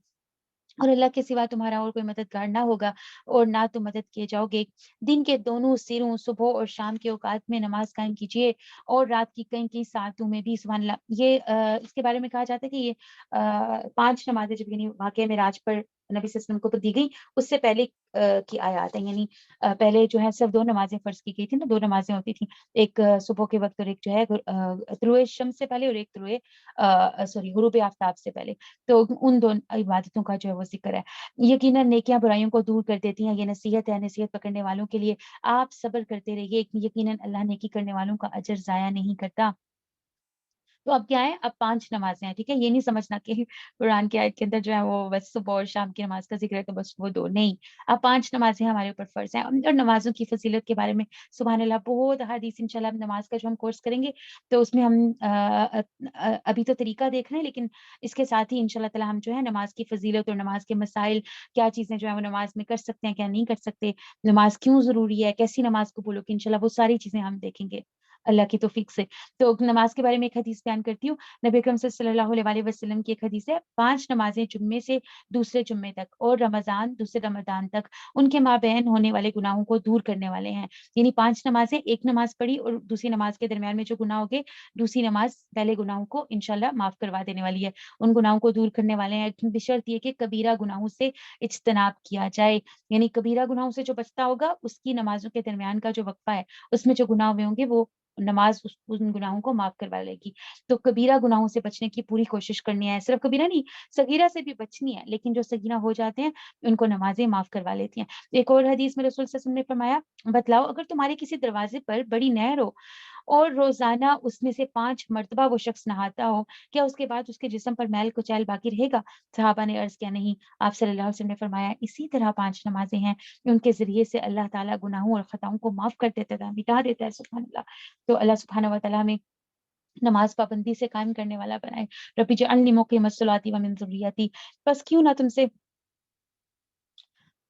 اور اللہ کے سوا تمہارا اور کوئی مددگار نہ ہوگا، اور نہ تم مدد کیے جاؤ گے۔ دن کے دونوں سروں صبح اور شام کے اوقات میں نماز قائم کیجیے، اور رات کی کئی کئی ساعتوں میں بھی، سبحان اللہ۔ یہ اس کے بارے میں کہا جاتا ہے کہ یہ 5 نمازیں جب یعنی واقعہ معراج پر نبی صلی اللہ علیہ وسلم کو دی گئی، اس سے پہلے کی آیات ہیں، یعنی پہلے جو ہے صرف 2 نمازیں فرض کی گئی تھی نا، 2 نمازیں ہوتی تھیں، ایک صبح کے وقت اور ایک جو ہے طلوع شمس سے پہلے، اور ایک غروب آفتاب سے پہلے۔ تو ان 2 عبادتوں کا جو ہے وہ ذکر ہے۔ یقیناً نیکیاں برائیوں کو دور کر دیتی ہیں، یہ نصیحت ہے نصیحت پکڑنے والوں کے لیے، آپ صبر کرتے رہیے، یقیناً اللہ نیکی کرنے والوں کا اجر ضائع نہیں کرتا۔ تو اب کیا ہے، اب 5 نمازیں ہیں، ٹھیک ہے، یہ نہیں سمجھنا کہ قرآن کی آیت کے اندر جو ہے وہ بس صبح اور شام کی نماز کا ذکر ہے تو بس وہ 2 نہیں، اب 5 نمازیں ہمارے اوپر فرض ہیں۔ اور نمازوں کی فضیلت کے بارے میں سبحان اللہ بہت احادیث انشاءاللہ اب نماز کا جو ہم کورس کریں گے تو اس میں ہم ابھی تو طریقہ دیکھ رہے ہیں، لیکن اس کے ساتھ ہی انشاءاللہ تعالی ہم جو ہے نماز کی فضیلت اور نماز کے مسائل، کیا چیزیں جو ہے وہ نماز میں کر سکتے ہیں کیا نہیں کر سکتے، نماز کیوں ضروری ہے، کیسی نماز قبول ہوگی، انشاءاللہ وہ ساری چیزیں ہم دیکھیں گے اللہ کی توفیق سے۔ تو نماز کے بارے میں ایک حدیث بیان کرتی ہوں۔ نبی اکرم صلی اللہ علیہ وسلم کی ایک حدیث ہے، 5 نمازیں جمعے سے دوسرے جمعے تک اور رمضان دوسرے رمضان تک ان کے مابین ہونے والے گناہوں کو دور کرنے والے ہیں۔ یعنی 5 نمازیں، ایک نماز پڑھی اور دوسری نماز کے درمیان میں جو گناہ ہو گئے، دوسری نماز پہلے گناہوں کو انشاءاللہ معاف کروا دینے والی ہے، ان گناہوں کو دور کرنے والے ہیں، بشرط یہ کہ کبیرہ گناہوں سے اجتناب کیا جائے۔ یعنی کبیرہ گناہوں سے جو بچتا ہوگا، اس کی نمازوں کے درمیان کا جو وقفہ ہے، اس میں جو گناہ ہوئے ہوں گے، وہ نماز ان گناہوں کو معاف کروا لے گی۔ تو کبیرہ گناہوں سے بچنے کی پوری کوشش کرنی ہے، صرف کبیرہ نہیں، صغیرہ سے بھی بچنی ہے، لیکن جو صغیرہ ہو جاتے ہیں ان کو نمازیں معاف کروا لیتی ہیں۔ ایک اور حدیث میں رسول صلی اللہ علیہ وسلم نے فرمایا، بتلاؤ اگر تمہارے کسی دروازے پر بڑی نہر ہو اور روزانہ اس میں سے 5 مرتبہ وہ شخص نہاتا ہو، کیا اس کے بعد اس کے جسم پر میل کچیل باقی رہے گا؟ صحابہ نے عرض کیا، نہیں۔ آپ صلی اللہ علیہ وسلم نے فرمایا، اسی طرح 5 نمازیں ہیں، ان کے ذریعے سے اللہ تعالیٰ گناہوں اور خطاؤں کو معاف کر دیتا ہے، مٹا دیتا ہے۔ سبحان اللہ۔ تو اللہ سبحانہ و تعالیٰ ہمیں نماز پابندی سے قائم کرنے والا بنائے۔ ربی اجعلنی مقیم الصلاۃ ومن ذریتی، بس کیوں نہ تم سے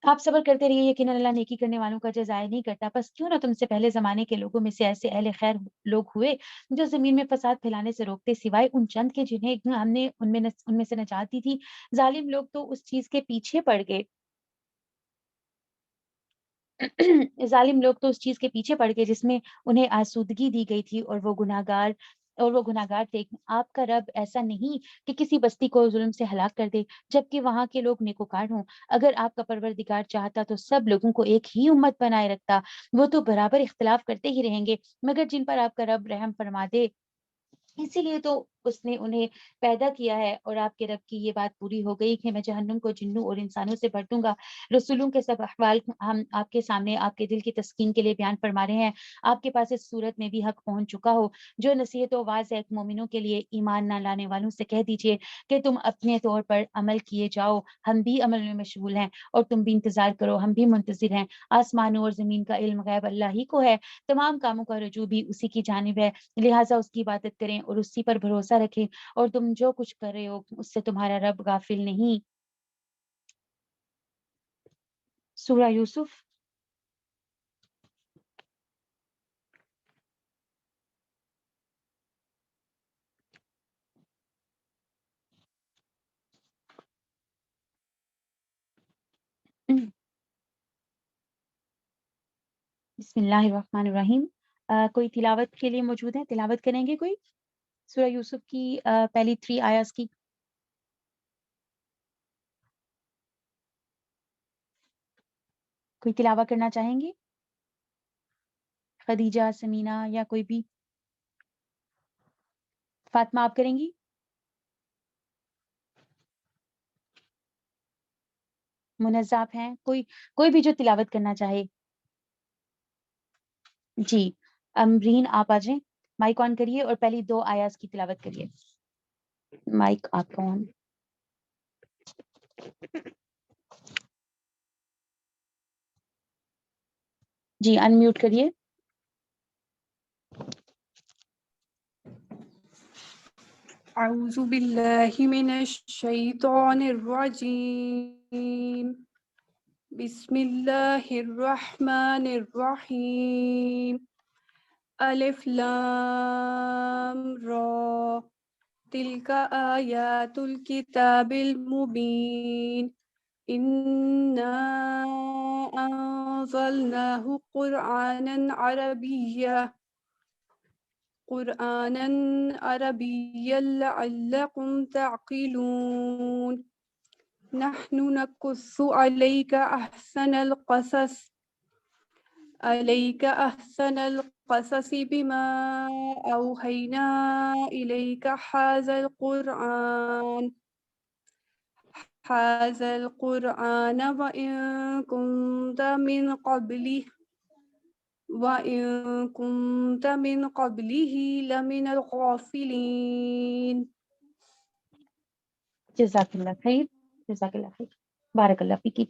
آپ صبر کرتے رہیے، یقیناً اللہ نیکی کرنے والوں کا جزائے نہیں کرتا۔ بس کیوں نہ تم سے پہلے زمانے کے لوگوں میں سے ایسے اہل خیر لوگ ہوئے جو زمین میں فساد پھیلانے سے روکتے، سوائے ان چند کے جنہیں ہم نے ان میں سے نجات دی تھی۔ ظالم لوگ تو اس چیز کے پیچھے پڑ گئے ظالم لوگ تو اس چیز کے پیچھے پڑ گئے جس میں انہیں آسودگی دی گئی تھی، اور وہ گناہگار تھے۔ آپ کا رب ایسا نہیں کہ کسی بستی کو ظلم سے ہلاک کر دے جبکہ وہاں کے لوگ نیکوکار ہوں۔ اگر آپ کا پروردگار چاہتا تو سب لوگوں کو ایک ہی امت بنائے رکھتا، وہ تو برابر اختلاف کرتے ہی رہیں گے، مگر جن پر آپ کا رب رحم فرما دے، اسی لیے تو اس نے انہیں پیدا کیا ہے۔ اور آپ کے رب کی یہ بات پوری ہو گئی کہ میں جہنم کو جنوں اور انسانوں سے بھر دوں گا۔ رسولوں کے سب احوال ہم آپ کے سامنے آپ کے دل کی تسکین کے لیے بیان فرما رہے ہیں۔ آپ کے پاس اس صورت میں بھی حق پہنچ چکا ہو۔ جو نصیحت و واعظ ہے مومنوں کے لیے، ایمان نہ لانے والوں سے کہہ دیجئے کہ تم اپنے طور پر عمل کیے جاؤ، ہم بھی عمل میں مشغول ہیں، اور تم بھی انتظار کرو، ہم بھی منتظر ہیں۔ آسمانوں اور زمین کا علم غیب اللہ ہی کو ہے، تمام کاموں کا رجوع بھی اسی کی جانب ہے، لہٰذا اس کی عبادت کریں اور اسی پر بھروسہ رکھیں، اور تم جو کچھ کر رہے ہو اس سے تمہارا رب غافل نہیں۔ سورہ یوسف۔ بسم اللہ الرحمن الرحیم۔ کوئی تلاوت کے لیے موجود ہے؟ تلاوت کریں گے کوئی سورہ یوسف کی پہلی 3 آیات کی؟ کوئی تلاوت کرنا چاہیں گے؟ خدیجہ، سمینہ، یا کوئی بھی؟ فاطمہ آپ کریں گی؟ منزہ ہیں کوئی بھی جو تلاوت کرنا چاہے؟ جی، امرین آپ آ جائیں، مائک آن کریے اور پہلی 2 آیات کی تلاوت کریے۔ مائک آپ کا آن۔ جی، ان میوٹ کریے۔ اعوذ باللہ من الشیطان الرجیم، بسم اللہ الرحمن الرحیم، الف لام را، تلک آیات الکتاب المبین، انا انزلناہ قرآنا عربيا لعلكم تعقلون، نحن نقص عليك أحسن القصص بما أوحينا إليك هذا القرآن وإن كنت من قبله لمن الغافلين۔ جزاک اللہ خیر، جزاک اللہ خیر، بارک اللہ فیکی۔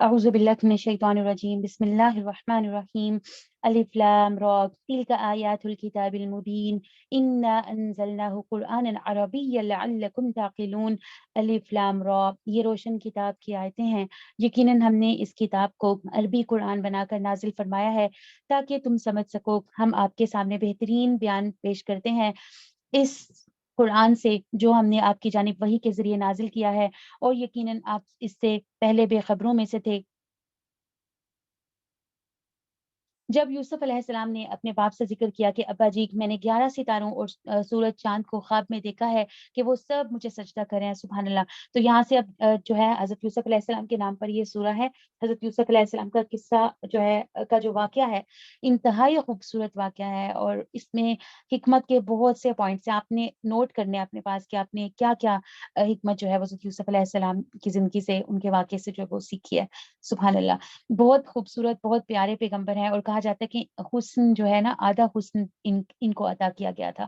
اعوذ باللہ من الشیطان الرجیم بسم اللہ الرحمن الرحیم الف لام را تلک آیات الکتاب المبین انا انزلناه قرآنا عربیا لعلکم تعقلون۔ الف لام را، یہ روشن کتاب کی آیتیں ہیں، یقیناً ہم نے اس کتاب کو عربی قرآن بنا کر نازل فرمایا ہے تاکہ تم سمجھ سکو۔ ہم آپ کے سامنے بہترین بیان پیش کرتے ہیں اس قرآن سے جو ہم نے آپ کی جانب وحی کے ذریعے نازل کیا ہے، اور یقیناً آپ اس سے پہلے بے خبروں میں سے تھے۔ جب یوسف علیہ السلام نے اپنے باپ سے ذکر کیا کہ ابا جی، میں نے 11 ستاروں اور سورج چاند کو خواب میں دیکھا ہے کہ وہ سب مجھے سجدہ کر رہے ہیں، سبحان اللہ۔ تو یہاں سے اب جو ہے حضرت یوسف علیہ السلام کے نام پر یہ سورہ ہے۔ حضرت یوسف علیہ السلام کا قصہ جو ہے کا جو واقعہ ہے انتہائی خوبصورت واقعہ ہے، اور اس میں حکمت کے بہت سے پوائنٹس ہیں، آپ نے نوٹ کرنے اپنے پاس کہ آپ نے کیا کیا حکمت جو ہے حضرت یوسف علیہ السلام کی زندگی سے، ان کے واقعے سے جو ہے وہ سیکھی ہے، سبحان اللہ۔ بہت خوبصورت، بہت پیارے پیغمبر ہیں، اور کہا جاتا ہے کہ حسن جو ہے نا، آدھا حسن ان کو عطا کیا گیا تھا۔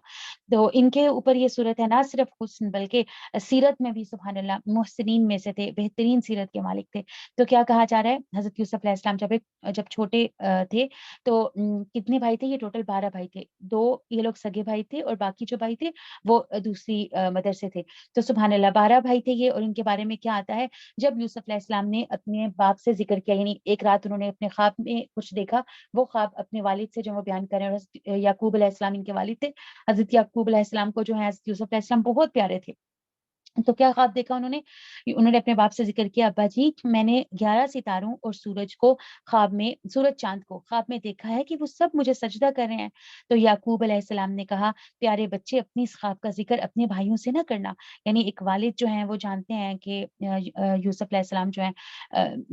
تو ان کے اوپر یہ صورت ہے، نہ صرف حسن بلکہ سیرت میں بھی سبحان اللہ محسنین میں سے تھے، بہترین سیرت کے مالک تھے۔ تو کیا کہا جا رہا ہے، حضرت یوسف علیہ السلام جب چھوٹے تھے تو کتنے بھائی تھے؟ یہ ٹوٹل 12 بھائی تھے، 2 یہ لوگ سگے بھائی تھے، اور باقی جو بھائی تھے وہ دوسری مدر سے تھے۔ تو سبحان اللہ 12 بھائی تھے یہ، اور ان کے بارے میں کیا آتا ہے، جب یوسف علیہ السلام نے اپنے باپ سے ذکر کیا، یعنی ایک رات انہوں نے اپنے خواب میں کچھ دیکھا، وہ خواب اپنے والد سے جو وہ بیان کر رہے ہیں، حضرت یعقوب علیہ السلام ان کے والد تھے۔ حضرت یعقوب علیہ السلام کو جو ہے حضرت یوسف علیہ السلام بہت پیارے تھے۔ تو کیا خواب دیکھا انہوں نے اپنے باپ سے ذکر کیا، ابا جی میں نے 11 ستاروں اور سورج کو خواب میں، سورج چاند کو خواب میں دیکھا ہے کہ وہ سب مجھے سجدہ کر رہے ہیں۔ تو یعقوب علیہ السلام نے کہا، پیارے بچے اپنی اس خواب کا ذکر اپنے بھائیوں سے نہ کرنا۔ یعنی ایک والد جو ہیں وہ جانتے ہیں کہ یوسف علیہ السلام جو ہیں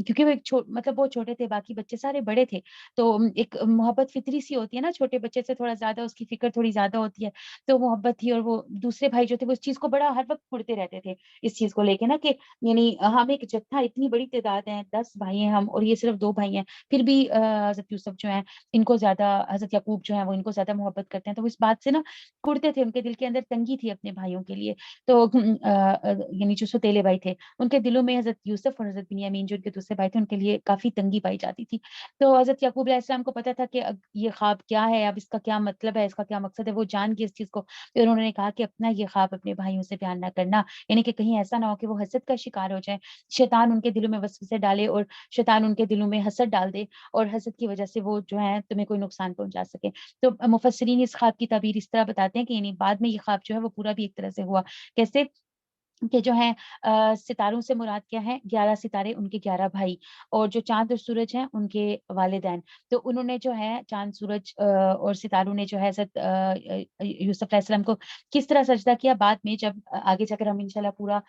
کیونکہ وہ مطلب وہ چھوٹے تھے، باقی بچے سارے بڑے تھے، تو ایک محبت فطری سی ہوتی ہے نا، چھوٹے بچے سے تھوڑا زیادہ اس کی فکر تھوڑی زیادہ ہوتی ہے، تو محبت تھی، اور وہ دوسرے بھائی جو تھے وہ اس چیز کو بڑا ہر وقت پڑھتے رہتے تھے، اس چیز کو لے کے نا کہ یعنی ہم ایک جتھا، اتنی بڑی تعداد ہے، 10 بھائی ہیں ہم، اور یہ صرف 2 بھائی ہیں، پھر بھی حضرت یوسف جو ہیں ان کو زیادہ، حضرت یعقوب جو ہیں وہ ان کو زیادہ محبت کرتے ہیں، تو وہ اس بات سے نا کڑتے تھے، ان کے دل کے اندر تنگی تھی اپنے بھائیوں کے لیے۔ تو یعنی جو سوتیلے بھائی تھے ان کے دلوں میں حضرت یوسف اور حضرت بنیامین جو ان کے دوسرے بھائی تھے ان کے لیے کافی تنگی پائی جاتی تھی۔ تو حضرت یعقوب علیہ السلام کو پتا تھا کہ اب یہ خواب کیا ہے، اب اس کا کیا مطلب ہے، اس کا کیا مقصد ہے، وہ جان کے اس چیز کو، پھر انہوں نے کہا کہ اپنا یہ خواب اپنے بھائیوں سے بیان نہ کرنا، یعنی کہ کہیں ایسا نہ ہو کہ وہ حسد کا شکار ہو جائے، شیطان ان کے دلوں میں وسوسے ڈالے، اور شیطان ان کے دلوں میں حسد ڈال دے، اور حسد کی وجہ سے وہ جو ہے تمہیں کوئی نقصان پہنچا سکے۔ تو مفسرین اس خواب کی تعبیر اس طرح بتاتے ہیں کہ یعنی بعد میں یہ خواب جو ہے وہ پورا بھی ایک طرح سے ہوا، کیسے کہ جو ہے ستاروں سے مراد کیا ہے، 11 ستارے ان کے 11 بھائی، اور جو چاند اور سورج ہیں ان کے والدین۔ تو انہوں نے جو ہے چاند، سورج اور ستاروں نے جو ہے حضرت یوسف علیہ السلام کو کس طرح سجدہ کیا، بعد میں جب آگے جا کر ہم انشاءاللہ پورا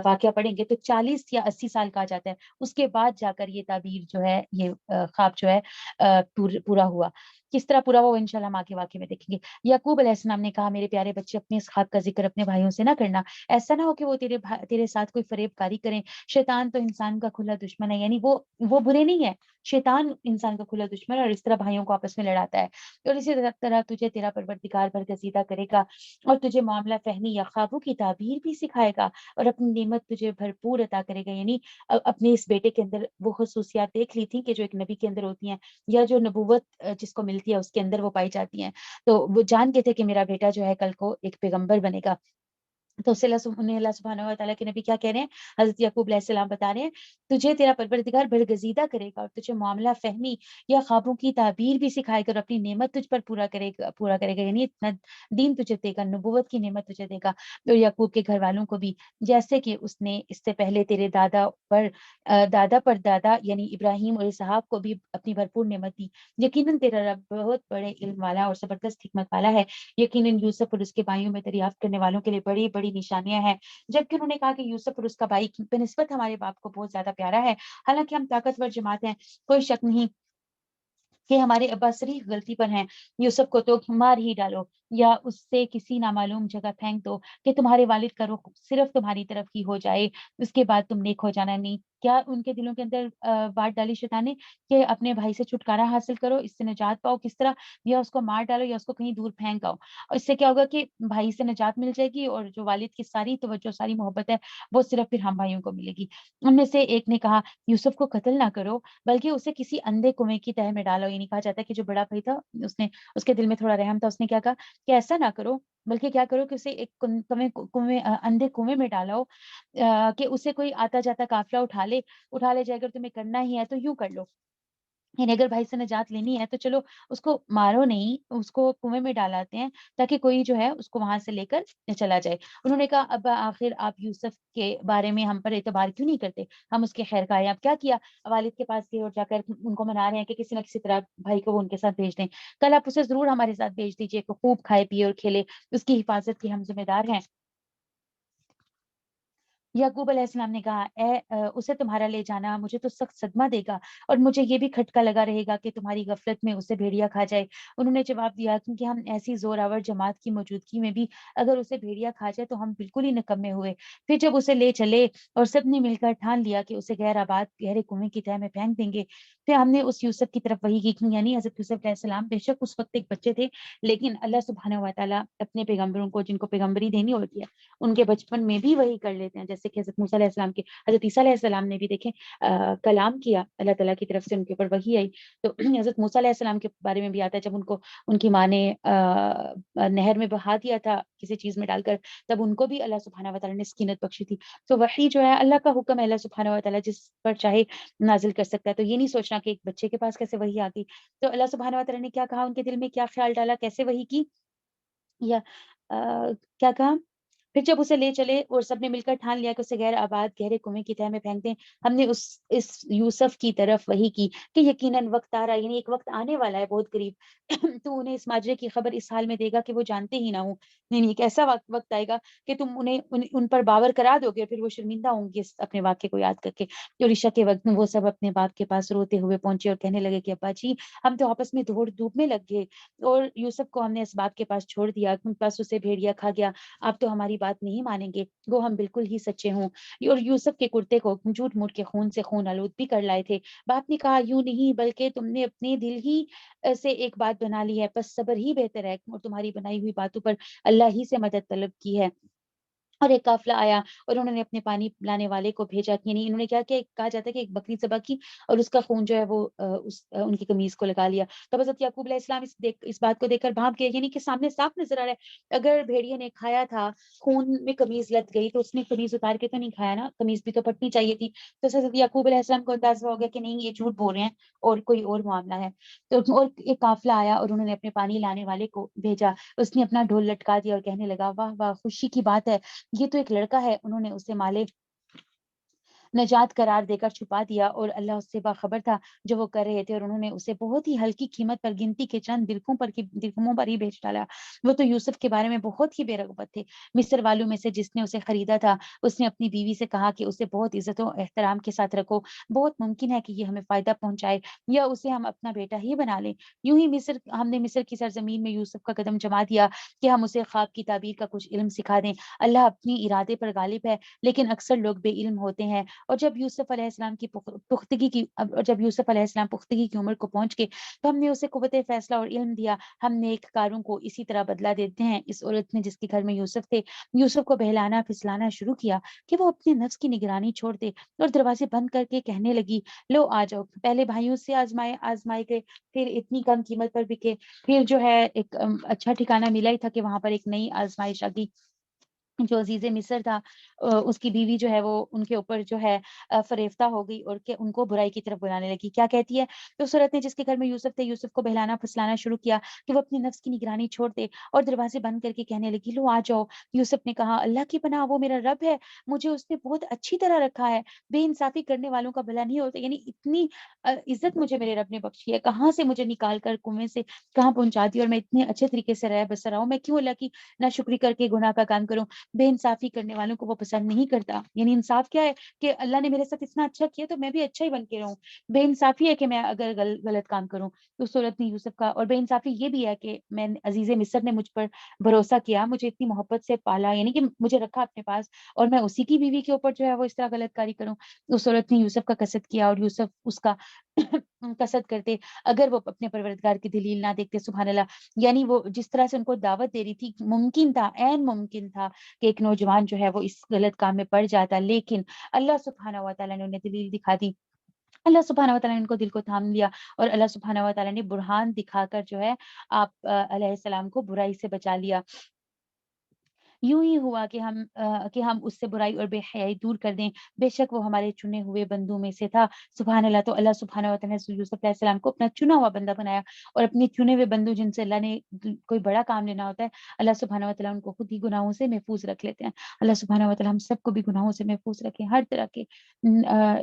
واقعہ پڑھیں گے تو 40 یا 80 سال کہا جاتا ہے، اس کے بعد جا کر یہ تعبیر جو ہے، یہ خواب جو ہے پورا ہوا۔ کس طرح پورا ہوا وہ انشاءاللہ ہم آگے واقعے میں دیکھیں گے۔ یعقوب علیہ السلام نے کہا، میرے پیارے بچے اپنے اس خواب کا ذکر اپنے بھائیوں سے نہ کرنا، ایسا نہ ہو کہ وہ تیرے ساتھ کوئی فریب کاری کریں، شیطان تو انسان کا کھلا دشمن ہے، یعنی وہ برے نہیں ہے، شیطان انسان کا کھلا دشمن ہے، اور اس طرح بھائیوں کو آپس میں لڑاتا ہے، اور اسی طرح تجھے تیرا پروردگار برگزیدہ کرے گا، اور تجھے معاملہ فہمی یا خوابوں کی تعبیر بھی سکھائے گا، اور اپنی نعمت تجھے بھرپور عطا کرے گا۔ یعنی اپنے اس بیٹے کے اندر وہ خصوصیات دیکھ لی تھی کہ جو ایک نبی کے اندر ہوتی ہیں، یا جو نبوت جس کو ملتی ہے اس کے اندر وہ پائی جاتی ہیں، تو وہ جانتے تھے کہ میرا بیٹا جو ہے کل کو ایک پیغمبر بنے گا۔ تو اس سے اللہ سبحانہ و تعالیٰ کے نبی کیا کہہ رہے ہیں، حضرت یعقوب علیہ السلام بتا رہے ہیں، تجھے تیرا پروردگار برگزیدہ کرے گا، اور تجھے معاملہ فہمی یا خوابوں کی تعبیر بھی سکھائے گا، اور اپنی نعمت تجھ پر پورا کرے گا، یعنی اتنا دین تجھے دے گا، نبوت کی نعمت تجھے دے گا۔ اور یعقوب کے گھر والوں کو بھی، جیسے کہ اس نے اس سے پہلے تیرے دادا پر دادا یعنی ابراہیم اور اسحاق کو بھی اپنی بھرپور نعمت دی۔ یقیناً تیرا رب بہت بڑے علم والا اور زبردست حکمت والا ہے۔ یقیناً یوسف اور اس کے بھائیوں میں دریافت کرنے والوں کے لیے بڑی بڑی نشانیاں ہیں۔ جبکہ انہوں نے کہا کہ یوسف اور اس کا بھائی بنسبت ہمارے باپ کو بہت زیادہ پیارا ہے، حالانکہ ہم طاقتور جماعت ہیں، کوئی شک نہیں کہ ہمارے ابا صریح غلطی پر ہیں، یوسف کو تو مار ہی ڈالو، یا اس سے کسی نامعلوم جگہ پھینک دو کہ تمہارے والد کا رخ صرف تمہاری طرف ہی ہو جائے، اس کے بعد تم نیک ہو جانا، نہیں کیا ان کے دلوں کے اندر بات ڈالی شیطان نے کہ اپنے بھائی سے چھٹکارا حاصل کرو، اس سے نجات پاؤ، کس طرح، یا اس کو مار ڈالو یا اس کو کہیں دور پھینک آؤ، اور اس سے کیا ہوگا کہ بھائی سے نجات مل جائے گی، اور جو والد کی ساری توجہ ساری محبت ہے وہ صرف پھر ہم بھائیوں کو ملے گی۔ ان میں سے ایک نے کہا یوسف کو قتل نہ کرو بلکہ اسے کسی اندھے کنویں کی تہہ میں ڈالو، یعنی کہا جاتا ہے کہ جو بڑا بھائی تھا اس کے دل میں تھوڑا رحم تھا، اس نے کیا کہا کہ ایسا نہ کرو بلکہ کیا کرو کہ اسے ایک اندھے کنویں میں ڈالو، کہ اسے کوئی آتا جاتا قافلہ اٹھا لے جائے، اگر تمہیں کرنا ہی ہے تو یوں کر لو، یعنی اگر بھائی سے نجات لینی ہے تو چلو اس کو مارو نہیں، اس کو کنویں میں ڈالاتے ہیں تاکہ کوئی جو ہے اس کو وہاں سے لے کر چلا جائے۔ انہوں نے کہا اب آخر آپ یوسف کے بارے میں ہم پر اعتبار کیوں نہیں کرتے، ہم اس کے خیر خواہ ہیں۔ اب کیا کیا، والد کے پاس گئے اور جا کر ان کو منا رہے ہیں کہ کسی نہ کسی طرح بھائی کو وہ ان کے ساتھ بھیج دیں، کل آپ اسے ضرور ہمارے ساتھ بھیج دیجیے کہ خوب کھائے پیے اور کھیلے، اس کی حفاظت کی ہم ذمہ دار ہیں۔ یعقوب علیہ السلام نے کہا اسے تمہارا لے جانا مجھے تو سخت صدمہ دے گا، اور مجھے یہ بھی کھٹکا لگا رہے گا کہ تمہاری غفلت میں اسے بھیڑیا کھا جائے۔ انہوں نے جواب دیا کیونکہ ہم ایسی زور آور جماعت کی موجودگی میں بھی اگر اسے بھیڑیا کھا جائے تو ہم بالکل ہی نکمے ہوئے۔ پھر جب اسے لے چلے اور سب نے مل کر ٹھان لیا کہ اسے غیر آباد گہرے کنویں کی تہہ میں پھینک دیں گے، پھر ہم نے اس یوسف کی طرف وحی کی، یعنی حضرت یوسف علیہ السلام بے شک اس وقت ایک بچے تھے، لیکن اللہ سبحانہ و تعالیٰ اپنے پیغمبروں کو جن کو پیغمبری دینی ہوتی ہے ان کے بچپن میں بھی وہی کر لیتے ہیں، جیسے کہ حضرت موسیٰ علیہ السلام کے، حضرت عیسیٰ علیہ السلام نے بھی دیکھیں کلام کیا، اللہ تعالیٰ کی طرف سے ان کے اوپر وحی آئی۔ تو حضرت موسیٰ علیہ السلام کے بارے میں بھی آتا ہے جب ان کو ان کی ماں نے نہر میں بہا دیا تھا کسی چیز میں ڈال کر، تب ان کو بھی اللہ سبحانہ و تعالیٰ نے سکینت بخشی تھی۔ تو وحی جو ہے اللہ کا حکم ہے، اللہ سبحانہ و تعالیٰ جس پر چاہے نازل کر سکتا ہے، تو یہ نہیں سوچنا کہ ایک بچے کے پاس کیسے وحی آتی۔ تو اللہ سبحانہ و تعالیٰ نے کیا کہا، ان کے دل میں کیا خیال ڈالا، کیسے وحی کی، یا کیا کہا، پھر جب اسے لے چلے اور سب نے مل کر ٹھان لیا کہ اسے غیر آباد گہرے کنویں کی تہہ میں پھینک دیں، ہم نے اس یوسف کی طرف وحی کی کہ یقیناً وقت آ رہا ہے، یعنی ایک وقت آنے والا ہے بہت قریب تو انہیں اس ماجرے کی خبر اس حال میں دے گا کہ وہ جانتے ہی نہ ہوں، نہیں ایک ایسا وقت آئے گا کہ تم انہیں ان پر باور کرا دو گے، پھر وہ شرمندہ ہوں گے اپنے واقعے کو یاد کر کے۔ جو عشاء کے وقت میں وہ سب اپنے باپ کے پاس روتے ہوئے پہنچے اور کہنے لگے کہ ابا جی ہم تو آپس میں دوڑ دھوپ میں لگ گئے اور یوسف کو ہم نے اسباب کے پاس چھوڑ دیا، بس اسے بھیڑیا کھا گیا، آپ تو ہماری بات نہیں مانیں گے، وہ ہم بالکل ہی سچے ہوں۔ اور یوسف کے کرتے کو جھوٹ موٹ کے خون سے خون آلود بھی کر لائے تھے۔ باپ نے کہا یوں نہیں بلکہ تم نے اپنے دل ہی سے ایک بات بنا لی ہے، بس صبر ہی بہتر ہے، اور تمہاری بنائی ہوئی باتوں پر اللہ ہی سے مدد طلب کی ہے۔ اور ایک قافلہ آیا اور انہوں نے اپنے پانی لانے والے کو بھیجا، یعنی انہوں نے کیا کہ کہا جاتا ہے کہ ایک بکری ذبح کی اور اس کا خون جو ہے وہ ان کی قمیض کو لگا لیا۔ تب حضرت یعقوب علیہ السلام اس بات کو دیکھ کر بھاگ گئے، یعنی کہ سامنے صاف نظر آ رہا ہے اگر بھیڑیے نے کھایا تھا، خون میں قمیض لگ گئی تو اس نے قمیض اتار کے تو نہیں کھایا نا، قمیض بھی تو پٹنی چاہیے تھی۔ تو حضرت یعقوب علیہ السلام کو اندازہ ہو گیا کہ نہیں یہ جھوٹ بول رہے ہیں اور کوئی اور معاملہ ہے۔ تو اور ایک قافلہ آیا اور انہوں نے اپنے پانی لانے والے کو بھیجا، اس نے اپنا ڈھول لٹکا دیا اور کہنے لگا واہ واہ خوشی کی بات ہے، یہ تو ایک لڑکا ہے۔ انہوں نے اسے مالے نجات قرار دے کر چھپا دیا اور اللہ اس سے باخبر تھا جو وہ کر رہے تھے، اور انہوں نے اسے بہت ہی ہلکی قیمت پر گنتی کے چند درہموں پر ہی بیچ ڈالا۔ وہ تو یوسف کے بارے میں بہت ہی بے رغبت تھے۔ مصر والوں میں سے جس نے اسے خریدا تھا اس نے اپنی بیوی سے کہا کہ اسے بہت عزت و احترام کے ساتھ رکھو، بہت ممکن ہے کہ یہ ہمیں فائدہ پہنچائے یا اسے ہم اپنا بیٹا ہی بنا لیں۔ یوں ہی ہم نے مصر کی سرزمین میں یوسف کا قدم جما دیا کہ ہم اسے خواب کی تعبیر کا کچھ علم سکھا دیں۔ اللہ اپنی ارادے پر غالب ہے لیکن اکثر لوگ بے علم ہوتے ہیں۔ اور جب یوسف علیہ السلام پختگی کی عمر کو پہنچ گئے تو ہم نے اسے قوت فیصلہ اور علم دیا۔ ہم نیک کاروں کو اسی طرح بدلہ دیتے ہیں۔ اس عورت نے جس کے گھر میں یوسف تھے یوسف کو بہلانا پھسلانا شروع کیا کہ وہ اپنے نفس کی نگرانی چھوڑ دے، اور دروازے بند کر کے کہنے لگی لو آ جاؤ۔ پہلے بھائیوں سے آزمائے گئے، پھر اتنی کم قیمت پر بکے، پھر جو ہے ایک اچھا ٹھکانہ ملا ہی تھا کہ وہاں پر ایک نئی آزمائش آ گئی۔ جو عزیز مصر تھا اس کی بیوی جو ہے وہ ان کے اوپر جو ہے فریفتہ ہو گئی اور کہ ان کو برائی کی طرف بلانے لگی۔ کیا کہتی ہے، تو اس عورت نے جس کے گھر میں یوسف تھے یوسف کو بہلانا پھسلانا شروع کیا کہ وہ اپنے نفس کی نگرانی چھوڑ دے، اور دروازے بند کر کے کہنے لگی لو آ جاؤ۔ یوسف نے کہا اللہ کی پناہ وہ میرا رب ہے، مجھے اس نے بہت اچھی طرح رکھا ہے، بے انصافی کرنے والوں کا بھلا نہیں ہوتا، یعنی اتنی عزت مجھے میرے رب نے بخشی ہے، کہاں سے مجھے نکال کر کنویں سے کہاں پہنچا دی، اور میں اتنے اچھے طریقے سے رہ بسر رہا ہوں، میں کیوں اللہ کی ناشکری کر کے گناہ کا کام کروں۔ بے انصافی کرنے والوں کو وہ پسند نہیں کرتا. یعنی انصاف کیا ہے کہ اللہ نے میرے ساتھ اتنا اچھا کیا تو میں بھی اچھا ہی بن کے رہوں. بے انصافی ہے کہ میں اگر غلط کام کروں. تو اس صورت میں یوسف کا، اور بے انصافی یہ بھی ہے کہ میں عزیز مصر نے مجھ پر بھروسہ کیا، مجھے اتنی محبت سے پالا، یعنی کہ مجھے رکھا اپنے پاس، اور میں اسی کی بیوی کے اوپر جو ہے وہ اس طرح غلط کاری کروں. اس صورت میں یوسف کا قصد کیا، اور یوسف اس کا قصد کرتے اگر وہ اپنے پروردگار کی دلیل نہ دیکھتے. سبحان اللہ. یعنی وہ جس طرح سے ان کو دعوت دے رہی تھی، ممکن تھا، عین ممکن تھا کہ ایک نوجوان جو ہے وہ اس غلط کام میں پڑ جاتا، لیکن اللہ سبحانہ و تعالیٰ نے انہیں دلیل دکھا دی. اللہ سبحانہ و تعالیٰ نے ان کو دل کو تھام لیا، اور اللہ سبحانہ و تعالیٰ نے برہان دکھا کر جو ہے آپ علیہ السلام کو برائی سے بچا لیا. یوں ہی ہوا کہ ہم اس سے برائی اور بے حیائی دور کر دیں. بے شک وہ ہمارے چنے ہوئے بندوں میں سے تھا. سبحان اللہ. تو اللہ سبحانہ و تعالیٰ نے یوسف علیہ السلام کو اپنا چنا ہوا بندہ بنایا، اور اپنے چنے ہوئے بندوں جن سے اللہ نے کوئی بڑا کام لینا ہوتا ہے، اللہ سبحانہ و تعالیٰ ان کو خود ہی گناہوں سے محفوظ رکھ لیتے ہیں. اللہ سبحانہ و تعالیٰ ہم سب کو بھی گناہوں سے محفوظ رکھے، ہر طرح کے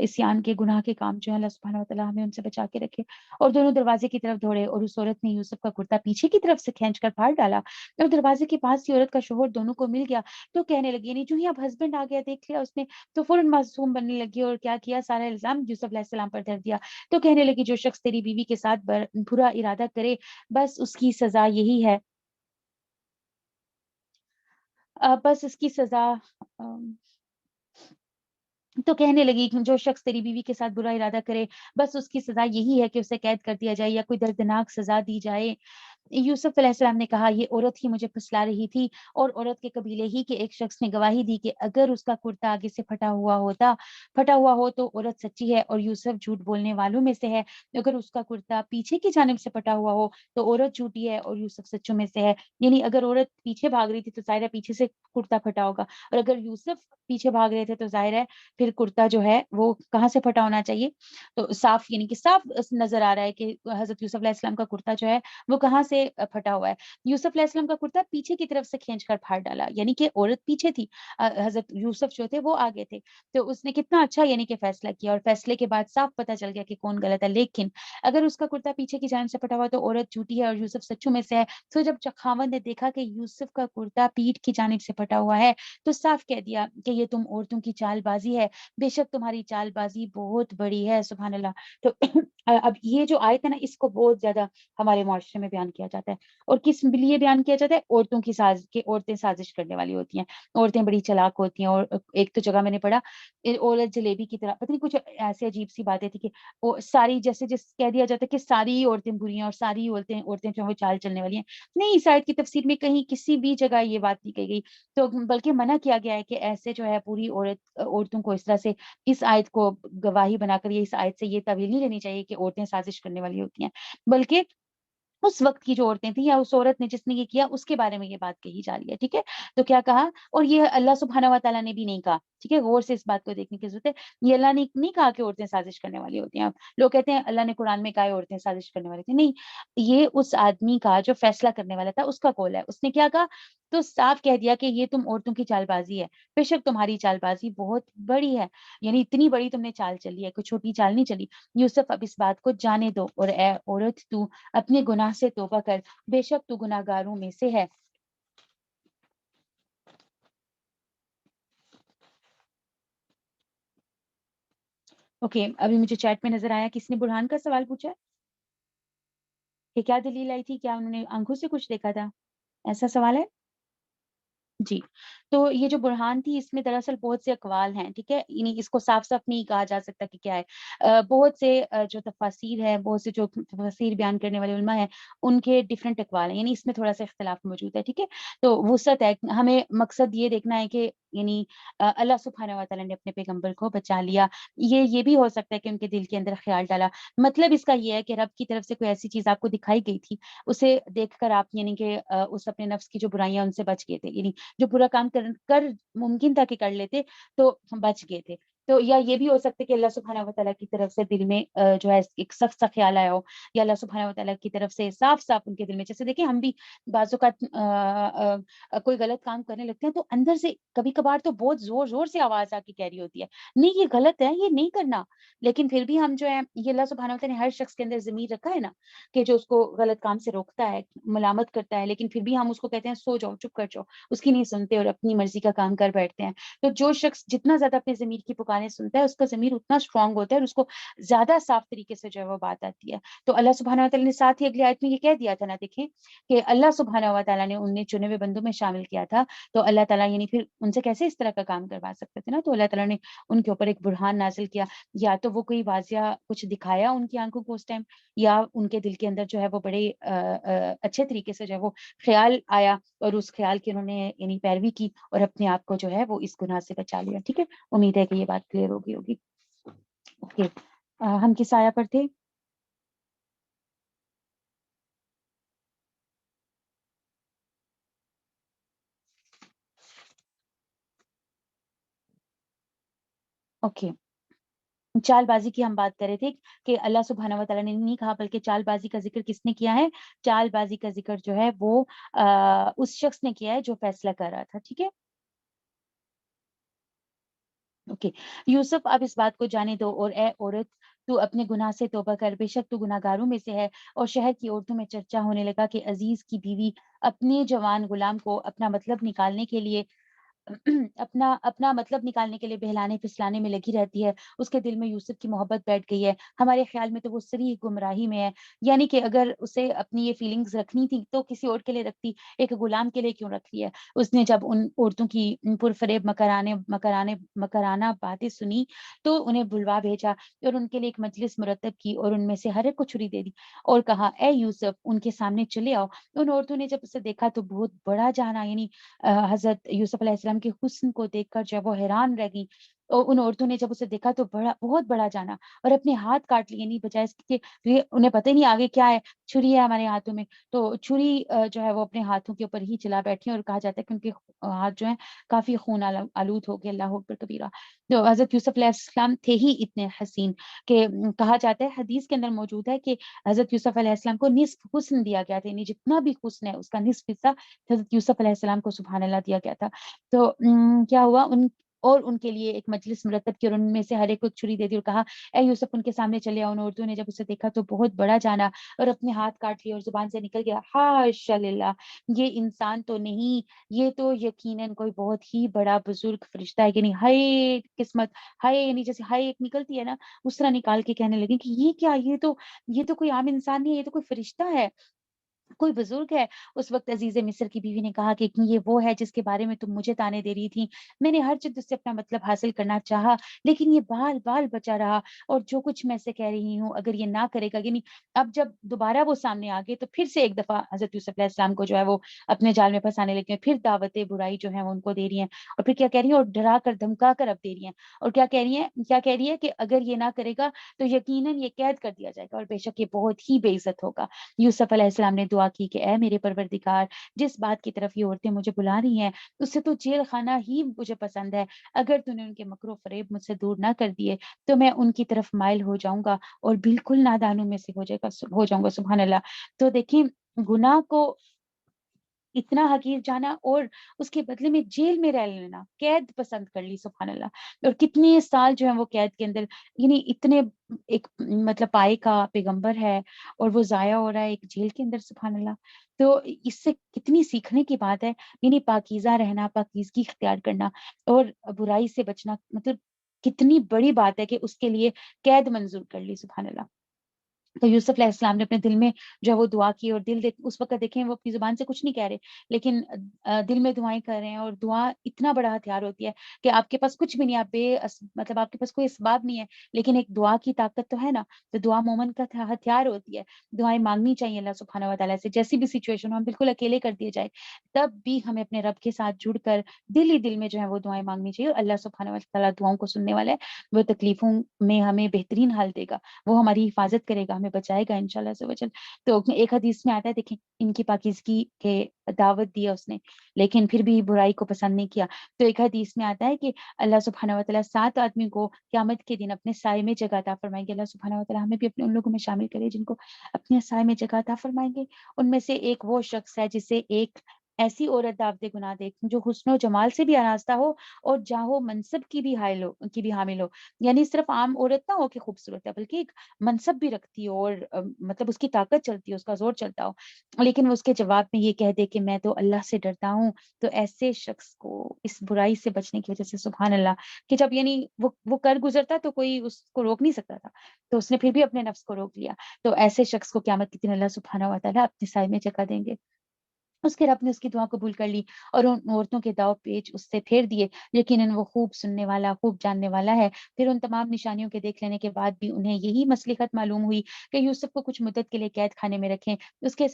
عصیان کے، گناہ کے کام جو ہے اللہ سبحانہ و تعالیٰ ہمیں ان سے بچا کے رکھے. اور دونوں دروازے کی طرف دوڑے، اور اس عورت نے یوسف کا کرتا پیچھے کی طرف سے کھینچ کر پھاڑ ڈالا. اور دروازے کے پاس ہی عورت کا شوہر دونوں کو مل گیا. تو کہنے لگی، یعنی جو ہی اب ہسبینڈ آ گیا، دیکھ لیا اس نے، تو فوراً معصوم بننے لگی، اور کیا کیا، سارا الزام یوسف علیہ السلام پر دھر دیا. تو کہنے لگی جو شخص تیری بیوی کے ساتھ برا ارادہ کرے، بس اس کی سزا یہی ہے، بس اس کی سزا تو کہنے لگی جو شخص تیری بیوی کے ساتھ برا ارادہ کرے، بس اس کی سزا یہی ہے کہ اسے قید کر دیا جائے یا کوئی دردناک سزا دی جائے. یوسف علیہ السلام نے کہا، یہ عورت ہی مجھے پھسلا رہی تھی، اور عورت کے قبیلے ہی کے ایک شخص نے گواہی دی کہ اگر اس کا کرتا آگے سے پھٹا ہوا ہو تو عورت سچی ہے اور یوسف جھوٹ بولنے والوں میں سے ہے. اگر اس کا کرتا پیچھے کی جانب سے پھٹا ہوا ہو تو عورت جھوٹی ہے اور یوسف سچوں میں سے ہے. یعنی اگر عورت پیچھے بھاگ رہی تھی تو ظاہر ہے پیچھے سے کرتا پھٹا ہوگا، اور اگر یوسف پیچھے بھاگ رہے تھے تو ظاہر ہے پھر کرتا جو ہے وہ کہاں سے پھٹا ہونا چاہیے. تو صاف، یعنی کہ صاف نظر آ رہا ہے کہ حضرت یوسف علیہ السلام کا کرتا جو ہے وہ کہاں سے پھٹا ہوا ہے. یوسف علیہ السلام کا کرتا پیچھے کی طرف سے کھینچ کر پھاڑ ڈالا، یعنی کہ عورت پیچھے تھی، حضرت یوسف جو تھے وہ آگے تھے. تو اس نے کتنا اچھا یعنی کہ فیصلہ کیا، اور فیصلے کے بعد صاف پتہ چل گیا کہ کون غلط ہے. لیکن اگر اس کا کرتا پیچھے کی جانب سے پھٹا ہوا تو عورت جھوٹی ہے اور یوسف سچوں میں سے ہے. تو جب خاوند نے دیکھا کہ یوسف کا کرتا پیٹھ کی جانب سے پھٹا ہوا ہے تو صاف کہہ دیا کہ یہ تم عورتوں کی چال بازی ہے، بے شک تمہاری چال بازی بہت بڑی ہے. سبحان اللہ. تو اب یہ جو آیت ہے نا، اس کو بہت زیادہ ہمارے معاشرے میں بیان کیا جاتا ہے، اور کس لیے بیان کیا جاتا ہے؟ عورتوں کی عورتیں سازش کرنے والی ہوتی ہیں، عورتیں بڑی چلاک ہوتی ہیں. اور ایک تو جگہ میں نے پڑھا، عورت جلیبی کی طرح، پتہ نہیں کچھ ایسی عجیب سی باتیں تھی کہ وہ ساری، جیسے کہہ دیا جاتا ہے کہ ساری عورتیں بری ہیں اور ساری عورتیں جو وہ چال چلنے والی ہیں. نہیں، اس آیت کی تفسیر میں کہیں کسی بھی جگہ یہ بات نہیں کہی گئی. تو بلکہ منع کیا گیا ہے کہ ایسے جو ہے پوری عورتوں کو اس طرح سے اس آیت کو گواہی بنا کر، یہ اس آیت سے یہ تعویل نہیں لینی چاہیے کہ عورتیں سازش کرنے والی ہوتی ہیں، بلکہ اس وقت کی جو عورتیں تھیں یا اس عورت نے جس نے یہ کیا اس کے بارے میں یہ بات کہی جا رہی ہے. ٹھیک ہے. تو کیا کہا، اور یہ اللہ سبحانہ و تعالیٰ نے بھی نہیں کہا. ٹھیک ہے، غور سے اس بات کو دیکھنے کی ضرورت ہے. یہ اللہ نے نہیں کہا کہ عورتیں سازش کرنے والی ہوتی ہیں. لوگ کہتے ہیں اللہ نے قرآن میں کہا ہے عورتیں سازش کرنے والی تھیں. نہیں، یہ اس آدمی کا جو فیصلہ کرنے والا تھا اس کا قول ہے. اس نے کیا کہا، تو صاف کہہ دیا کہ یہ تم عورتوں کی چال بازی ہے، بے شک تمہاری چال بازی بہت بڑی ہے. یعنی اتنی بڑی تم نے چال چلی ہے، کوئی چھوٹی چال نہیں چلی. یوسف اب اس بات کو جانے دو، اور اے عورت تو اپنے گناہ سے توبہ کر، بے شک تو گناہ گاروں میں سے ہے. اوکے، ابھی مجھے چیٹ میں نظر آیا کس نے برہان کا سوال پوچھا کہ کیا دلیل آئی تھی، کیا انہوں نے آنکھوں سے کچھ دیکھا تھا، ایسا سوال ہے جی. تو یہ جو برہان تھی اس میں دراصل بہت سے اقوال ہیں. ٹھیک ہے، یعنی اس کو صاف صاف نہیں کہا جا سکتا کہ کیا ہے. بہت سے جو تفاسیر ہے، بہت سے جو تفاسیر بیان کرنے والے علماء ہیں، ان کے ڈفرینٹ اقوال ہیں، یعنی اس میں تھوڑا سا اختلاف موجود ہے. ٹھیک ہے، تو وسعت ہے، ہمیں مقصد یہ دیکھنا ہے کہ یعنی اللہ سبحانہ و تعالیٰ نے اپنے پیغمبر کو بچا لیا. یہ بھی ہو سکتا ہے کہ ان کے دل کے اندر خیال ڈالا. مطلب اس کا یہ ہے کہ رب کی طرف سے کوئی ایسی چیز آپ کو دکھائی گئی تھی، اسے دیکھ کر آپ یعنی کہ اس اپنے نفس کی جو برائیاں ان سے بچ گئے تھے. یعنی جو برا کام کر ممکن تھا کہ کر لیتے تو بچ گئے تھے. تو یا یہ بھی ہو سکتا ہے کہ اللہ سبحانہ و تعالیٰ کی طرف سے دل میں جو ہے ایک سخت سا خیال آیا ہو، یا اللہ سبحانہ و تعالیٰ کی طرف سے صاف صاف ان کے دل میں، جیسے دیکھیں ہم بھی بعض اوقات کوئی غلط کام کرنے لگتے ہیں تو اندر سے کبھی کبھار تو بہت زور زور سے آواز آ کے کہہ رہی ہوتی ہے نہیں یہ غلط ہے، یہ نہیں کرنا، لیکن پھر بھی ہم جو ہے یہ اللہ سبحانہ و تعالیٰ نے ہر شخص کے اندر ضمیر رکھا ہے نا کہ جو اس کو غلط کام سے روکتا ہے، ملامت کرتا ہے، لیکن پھر بھی ہم اس کو کہتے ہیں سو جاؤ، چپ کر جاؤ، اس کی نہیں سنتے اور اپنی مرضی کا کام کر بیٹھتے ہیں۔ تو جو شخص جتنا زیادہ اپنے ضمیر کی پکاریں سنتا ہے اس کا ضمیر اتنا اسٹرانگ ہوتا ہے اور اس کو زیادہ صاف طریقے سے جو ہے وہ بات آتی ہے۔ تو اللہ سبحانہ و تعالیٰ نے ساتھ ہی اگلی آیت میں یہ کہہ دیا تھا نا، دیکھیں کہ اللہ سبحانہ و تعالیٰ نے انہیں چنے ہوئے بندوں میں شامل کیا تھا، تو اللہ تعالیٰ یعنی پھر ان سے کیسے اس طرح کا کام کروا سکتے تھے نا، تو اللہ تعالیٰ نے ان کے اوپر ایک برہان نازل کیا، یا تو وہ کوئی واضح کچھ دکھایا ان کی آنکھوں کو اس ٹائم، یا ان کے دل کے اندر جو ہے وہ بڑے اچھے طریقے سے جو ہے وہ خیال آیا اور اس خیال کی انہوں نے یعنی پیروی کی اور اپنے آپ کو جو ہے وہ اس گناہ سے بچا لیا۔ ٹھیک ہے، امید ہے کہ یہ بات کلیئر ہوگی اوکے۔ ہم کس آیا پر تھے؟ اوکے، چال بازی کی ہم بات کر رہے تھے کہ اللہ سبحانہ و تعالیٰ نے نہیں کہا بلکہ چال بازی کا ذکر کس نے کیا ہے؟ چال بازی کا ذکر جو ہے وہ اس شخص نے کیا ہے جو فیصلہ کر رہا تھا۔ ٹھیک ہے، اوکے۔ یوسف اب اس بات کو جانے دو اور اے عورت تو اپنے گناہ سے توبہ کر، بے شک تو گناہ گاروں میں سے ہے۔ اور شہر کی عورتوں میں چرچا ہونے لگا کہ عزیز کی بیوی اپنے جوان غلام کو اپنا مطلب نکالنے کے لیے اپنا مطلب نکالنے کے لیے بہلانے پھسلانے میں لگی رہتی ہے، اس کے دل میں یوسف کی محبت بیٹھ گئی ہے، ہمارے خیال میں تو وہ صریح گمراہی میں ہے۔ یعنی کہ اگر اسے اپنی یہ فیلنگز رکھنی تھی تو کسی اور کے لیے رکھتی، ایک غلام کے لیے کیوں رکھی ہے؟ اس نے جب ان عورتوں کی پرفریب مکرانہ باتیں سنی تو انہیں بلوا بھیجا اور ان کے لیے ایک مجلس مرتب کی اور ان میں سے ہر ایک کو چھری دے دی اور کہا اے یوسف ان کے سامنے چلے آؤ۔ ان عورتوں نے جب اسے دیکھا تو بہت بڑا جانا، یعنی حضرت یوسف علیہ السلام کے حسن کو دیکھ کر جو ہے وہ حیران رہ گئی، اور ان عورتوں نے جب اسے دیکھا تو بہت بڑا جانا اور اپنے ہاتھ کاٹ لیے، نہیں بجائے اس کے کہ انہیں پتہ ہی نہیں آگے کیا ہے، چھری ہے ہمارے ہاتھوں میں، تو چھری جو ہے وہ اپنے ہاتھوں کے اوپر ہی چلا بیٹھی اور کہا جاتا ہے کہ ان کے ہاتھ جو ہیں کافی خون آلود ہو گئے، اللہ اکبر کبیرہ۔ تو حضرت یوسف علیہ السلام تھے ہی اتنے حسین کہ کہا جاتا ہے حدیث کے اندر موجود ہے کہ حضرت یوسف علیہ السلام کو نصف حسن دیا گیا تھا، یعنی جتنا بھی حسن ہے اس کا نصف حصہ حضرت یوسف علیہ السلام کو سبحان اللہ دیا گیا تھا۔ تو کیا ہوا، ان کے لیے ایک مجلس مرتب کی اور ان میں سے ہر ایک کو چھری دے دی اور کہا اے یوسف ان کے سامنے چلے آؤ۔ ان عورتوں نے جب اسے دیکھا تو بہت بڑا جانا اور اپنے ہاتھ کاٹ لیے اور زبان سے نکل گیا حاشا للہ، یہ انسان تو نہیں، یہ تو یقیناً کوئی بہت ہی بڑا بزرگ فرشتہ ہے، یعنی ہائے قسمت، ہائے یعنی جیسے ہائے ایک نکلتی ہے نا اس طرح نکال کے کہنے لگے کہ یہ کیا، یہ تو کوئی عام انسان نہیں ہے، یہ تو کوئی فرشتہ ہے، کوئی بزرگ ہے۔ اس وقت عزیز مصر کی بیوی نے کہا کہ یہ وہ ہے جس کے بارے میں تم مجھے تانے دے رہی تھی، میں نے ہر جد سے اپنا مطلب حاصل کرنا چاہا لیکن یہ بال بال بچا رہا، اور جو کچھ میں سے کہہ رہی ہوں اگر یہ نہ کرے گا، یعنی اب جب دوبارہ وہ سامنے آ گئے تو پھر سے ایک دفعہ حضرت یوسف علیہ السلام کو جو ہے وہ اپنے جال میں پھنسانے لگے ہیں، پھر دعوت برائی جو ہے وہ ان کو دے رہی ہیں، اور پھر کیا کہہ رہی ہیں، اور ڈرا کر دھمکا کر اب دے رہی ہیں، اور کیا کہہ رہی ہے کہ اگر یہ نہ کرے گا تو یقیناً یہ قید کر دیا جائے گا اور بے شک یہ بہت ہی بے عزت ہوگا۔ یوسف علیہ السلام نے دعا کی کہ اے میرے پروردگار، جس بات کی طرف یہ عورتیں مجھے بلا رہی ہیں اس سے تو جیل خانہ ہی مجھے پسند ہے، اگر تو نے ان کے مکر و فریب مجھ سے دور نہ کر دیے تو میں ان کی طرف مائل ہو جاؤں گا اور بالکل نادانوں میں سے ہو جاؤں گا۔ سبحان اللہ۔ تو دیکھیں گناہ کو اتنا حقیر جانا اور اس کے بدلے میں جیل میں رہ لینا، قید پسند کر لی، سبحان اللہ، اور کتنے سال جو ہے وہ قید کے اندر، یعنی اتنے ایک مطلب پائے کا پیغمبر ہے اور وہ ضائع ہو رہا ہے ایک جیل کے اندر، سبحان اللہ۔ تو اس سے کتنی سیکھنے کی بات ہے، یعنی پاکیزہ رہنا، پاکیزگی اختیار کرنا اور برائی سے بچنا، مطلب کتنی بڑی بات ہے کہ اس کے لیے قید منظور کر لی، سبحان اللہ۔ تو یوسف علیہ السلام نے اپنے دل میں جو ہے وہ دعا کی، اور اس وقت دیکھیں وہ اپنی زبان سے کچھ نہیں کہہ رہے لیکن دل میں دعائیں کر رہے ہیں، اور دعا اتنا بڑا ہتھیار ہوتی ہے کہ آپ کے پاس کچھ بھی نہیں، آپ مطلب آپ کے پاس کوئی اسباب نہیں ہے لیکن ایک دعا کی طاقت تو ہے نا، تو دعا مومن کا ہتھیار ہوتی ہے۔ دعائیں مانگنی چاہیے اللہ سبحانہ و تعالیٰ سے، جیسی بھی سچویشن ہو، ہم بالکل اکیلے کر دیے جائے تب بھی ہمیں اپنے رب کے ساتھ جڑ کر دل ہی دل میں جو ہے وہ دعائیں مانگنی چاہیے، اور اللہ سبحانہ و تعالیٰ دعاؤں کو سننے والا ہے، وہ تکلیفوں میں ہمیں بہترین حل دے گا، وہ ہماری حفاظت کرے گا، ہمیں بچائے گا انشاءاللہ عز و جل۔ تو ایک حدیث میں آتا ہے، دیکھیں ان کی پاکیزگی کے دعوت دیا اس نے، لیکن پھر بھی برائی کو پسند نہیں کیا۔ تو ایک حدیث میں آتا ہے کہ اللہ سبحانہ و تعالیٰ 7 آدمی کو قیامت کے دن اپنے سائے میں جگہ عطا فرمائیں گے۔ اللہ سبحانہ و تعالیٰ ہمیں بھی اپنے ان لوگوں میں شامل کرے جن کو اپنے سائے میں جگہ عطا فرمائیں گے۔ ان میں سے ایک وہ شخص ہے جسے ایک ایسی عورت دعوت گناہ دے جو حسن و جمال سے بھی آراستہ ہو اور جاہ و منصب کی بھی حامل ہو، یعنی صرف عام عورت نہ ہو کہ خوبصورت ہے، بلکہ ایک منصب بھی رکھتی ہو اور مطلب اس کی طاقت چلتی ہو، اس کا زور چلتا ہو، لیکن وہ اس کے جواب میں یہ کہہ دے کہ میں تو اللہ سے ڈرتا ہوں۔ تو ایسے شخص کو اس برائی سے بچنے کی وجہ سے سبحان اللہ کہ جب یعنی وہ کر گزرتا تو کوئی اس کو روک نہیں سکتا تھا، تو اس نے پھر بھی اپنے نفس کو روک لیا۔ تو ایسے شخص کو قیامت کے دن اللہ سبحانہ و تعالیٰ اپنے سائے میں جگہ دیں گے۔ اس کے رب نے اس کی دعا قبول کر لی اور ان عورتوں کے داؤ پیچ اس سے پھیر دیے، یقیناً وہ خوب سننے والا، خوب جاننے والا ہے۔ پھر ان تمام نشانیوں کے دیکھ لینے کے بعد بھی انہیں یہی مصلحت معلوم ہوئی کہ یوسف کو کچھ مدت کے لیے قید خانے میں رکھیں۔ اس کے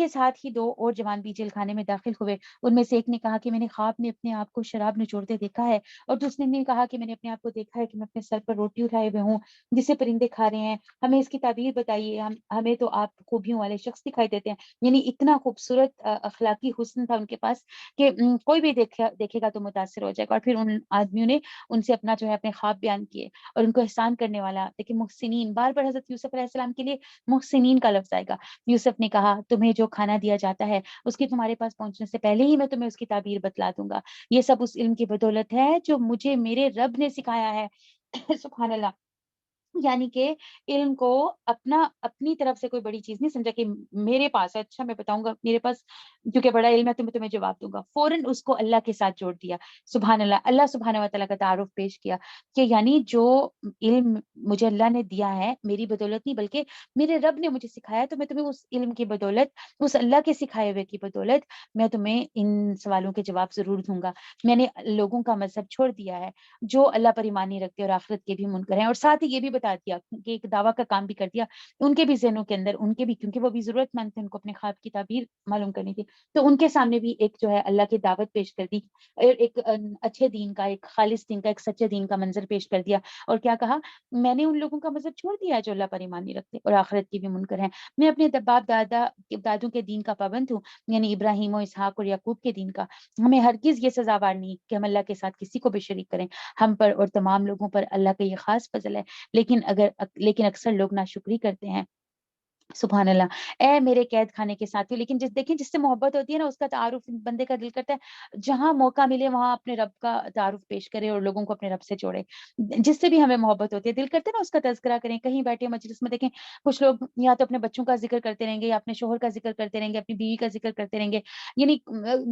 ساتھ ہی 2 اور جوان بھی جیل خانے میں داخل ہوئے۔ ان میں سے ایک نے کہا کہ میں نے خواب میں اپنے آپ کو شراب نچوڑتے دیکھا ہے، اور دوسرے نے کہا کہ میں نے اپنے آپ کو دیکھا ہے کہ میں اپنے سر پر روٹی اٹھائے ہوئے ہوں جسے پرندے کھا رہے ہیں، ہمیں اس کی تعبیر بتائیے، ہمیں تو آپ خوبیوں والے شخص دکھائی دیتے ہیں۔ یعنی اتنا خوبصورت اخلاقی حسن تھا ان کے پاس کہ کوئی بھی دیکھے گا تو متاثر ہو جائے گا۔ اور پھر ان آدمیوں نے ان سے اپنا جو ہے اپنے خواب بیان کیے اور ان کو احسان کرنے والا، لیکن محسنین، بار بار حضرت یوسف علیہ السلام کے لیے محسنین کا لفظ آئے گا۔ یوسف نے کہا تمہیں جو کھانا دیا جاتا ہے اس کی تمہارے پاس پہنچنے سے پہلے ہی میں تمہیں اس کی تعبیر بتلا دوں گا، یہ سب اس علم کی بدولت ہے جو مجھے میرے رب نے سکھایا ہے۔ سبحان اللہ، یعنی کہ علم کو اپنی طرف سے کوئی بڑی چیز نہیں سمجھا کہ میرے پاس ہے، اچھا میں بتاؤں گا میرے پاس کیونکہ بڑا علم ہے تو میں تمہیں جواب دوں گا، فوراً اس کو اللہ کے ساتھ جوڑ دیا۔ سبحان اللہ، اللہ سبحانہ و تعالیٰ کا تعارف پیش کیا کہ یعنی جو علم مجھے اللہ نے دیا ہے میری بدولت نہیں بلکہ میرے رب نے مجھے سکھایا، تو میں تمہیں اس علم کی بدولت، اس اللہ کے سکھائے ہوئے کی بدولت میں تمہیں ان سوالوں کے جواب ضرور دوں گا۔ میں نے لوگوں کا مذہب چھوڑ دیا ہے جو اللہ پر ایمان نہیں رکھتے اور آخرت کے بھی منکر ہیں، اور ساتھ ہی یہ بھی بتا دیا کہ ایک دعویٰ کا کام بھی کر دیا ان کے بھی ذہنوں کے اندر، ان کے بھی، کیونکہ وہ بھی ضرورت مند تھے، ان کو اپنے خواب کی تعبیر معلوم کرنی تھی، تو ان کے سامنے بھی ایک جو ہے اللہ کی دعوت پیش کر دی، ایک اچھے دین کا، ایک خالص دین کا، ایک سچے دین کا منظر پیش کر دیا، اور کیا کہا، میں نے ان لوگوں کا مذہب چھوڑ دیا ہے جو اللہ پر ایمان نہیں رکھتے اور آخرت کی بھی منکر ہیں، میں اپنے باپ دادوں کے دین کا پابند ہوں، یعنی ابراہیم و اسحاق اور یعقوب کے دین کا۔ ہمیں ہرگز یہ سزاوار نہیں کہ ہم اللہ کے ساتھ کسی کو بھی شریک کریں، ہم پر اور تمام لوگوں پر اللہ کا یہ خاص فضل ہے، لیکن اکثر لوگ ناشکری کرتے ہیں۔ سبحان اللہ، اے میرے قید خانے کے ساتھی، لیکن دیکھیں جس سے محبت ہوتی ہے نا اس کا تعارف بندے کا دل کرتا ہے جہاں موقع ملے وہاں اپنے رب کا تعارف پیش کرے اور لوگوں کو اپنے رب سے جوڑے۔ جس سے بھی ہمیں محبت ہوتی ہے دل کرتے ہے نا اس کا تذکرہ کریں، کہیں بیٹھے مجلس میں دیکھیں کچھ لوگ یا تو اپنے بچوں کا ذکر کرتے رہیں گے یا اپنے شوہر کا ذکر کرتے رہیں گے، اپنی بیوی کا ذکر کرتے رہیں گے، یعنی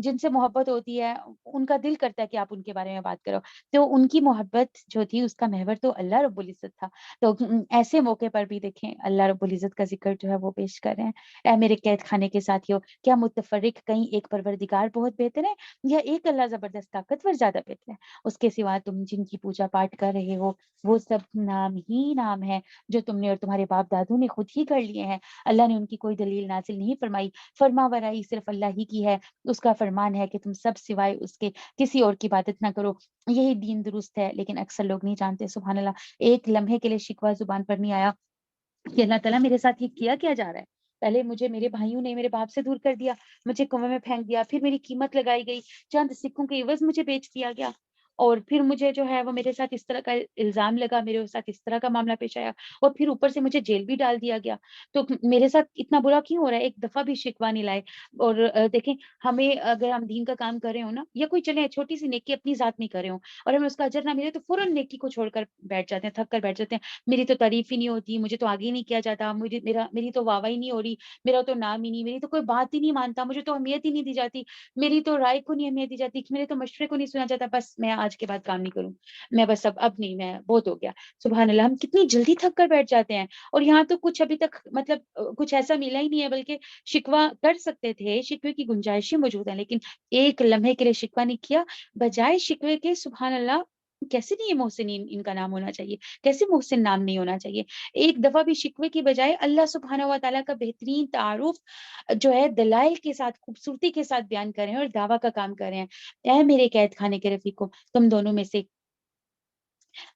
جن سے محبت ہوتی ہے ان کا دل کرتا ہے کہ آپ ان کے بارے میں بات کرو، تو ان کی محبت جو تھی اس کا محور تو اللہ رب العزت تھا۔ تو ایسے موقع پر بھی دیکھیں اللہ رب العزت کا ذکر جو ہے وہ پیش کر رہے ہیں۔ اے میرے قید خانے کے ساتھیوں، کیا متفرق کہیں ایک پروردگار بہت بہتر ہے یا ایک اللہ زبردست طاقتور زیادہ بہتر ہے؟ اس کے سوا تم جن کی پوجا پاٹ کر رہے ہو وہ سب نام ہی نام ہے جو تم نے اور تمہارے باپ دادوں نے خود ہی کر لیے ہیں، اللہ نے ان کی کوئی دلیل نازل نہیں فرمائی، فرما برائی صرف اللہ ہی کی ہے، اس کا فرمان ہے کہ تم سب سوائے اس کے کسی اور کی عبادت نہ کرو، یہی دین درست ہے، لیکن اکثر لوگ نہیں جانتے۔ سبحان اللہ، ایک لمحے کے لیے شکوہ زبان پر نہیں آیا کہ اللہ تعالیٰ میرے ساتھ یہ کیا جا رہا ہے، پہلے مجھے میرے بھائیوں نے میرے باپ سے دور کر دیا، مجھے کنویں میں پھینک دیا، پھر میری قیمت لگائی گئی، چند سکوں کے عوض مجھے بیچ دیا گیا، اور پھر مجھے جو ہے وہ میرے ساتھ اس طرح کا الزام لگا، میرے ساتھ اس طرح کا معاملہ پیش آیا، اور پھر اوپر سے مجھے جیل بھی ڈال دیا گیا، تو میرے ساتھ اتنا برا کیوں ہو رہا ہے؟ ایک دفعہ بھی شکوہ نہیں لائے۔ اور دیکھیں ہمیں اگر ہم دین کا کام کر رہے ہو نا، یا کوئی چلے چھوٹی سی نیکی اپنی ذات میں کر رہے ہوں اور ہمیں اس کا اجر نہ ملے تو فوراً نیکی کو چھوڑ کر بیٹھ جاتے ہیں، تھک کر بیٹھ جاتے ہیں، میری تو تعریف ہی نہیں ہوتی، مجھے تو آگے نہیں کیا جاتا، میری تو واہ واہی نہیں ہو رہی، میرا تو نام ہی نہیں، میری تو کوئی بات ہی نہیں مانتا، مجھے تو اہمیت ہی نہیں دی جاتی، میری تو رائے کو نہیں اہمیت دی جاتی، میرے تو مشورے کو نہیں سنا جاتا، بس میں آج کے بعد کام نہیں کروں، میں بس اب نہیں، میں بہت ہو گیا۔ سبحان اللہ، ہم کتنی جلدی تھک کر بیٹھ جاتے ہیں، اور یہاں تو کچھ ابھی تک مطلب کچھ ایسا ملا ہی نہیں ہے، بلکہ شکوہ کر سکتے تھے، شکوے کی گنجائشیں موجود ہیں، لیکن ایک لمحے کے لیے شکوہ نہیں کیا، بجائے شکوے کے سبحان اللہ کیسے نہیں محسنین ان کا نام ہونا چاہیے، کیسے محسن نام نہیں ہونا چاہیے، ایک دفعہ بھی شکوے کی بجائے اللہ سبحانہ و تعالیٰ کا بہترین تعارف جو ہے دلائل کے ساتھ خوبصورتی کے ساتھ بیان کر رہے ہیں اور دعویٰ کا کام کر رہے ہیں۔ اے میرے قید خانے کے رفیقوں، تم دونوں میں سے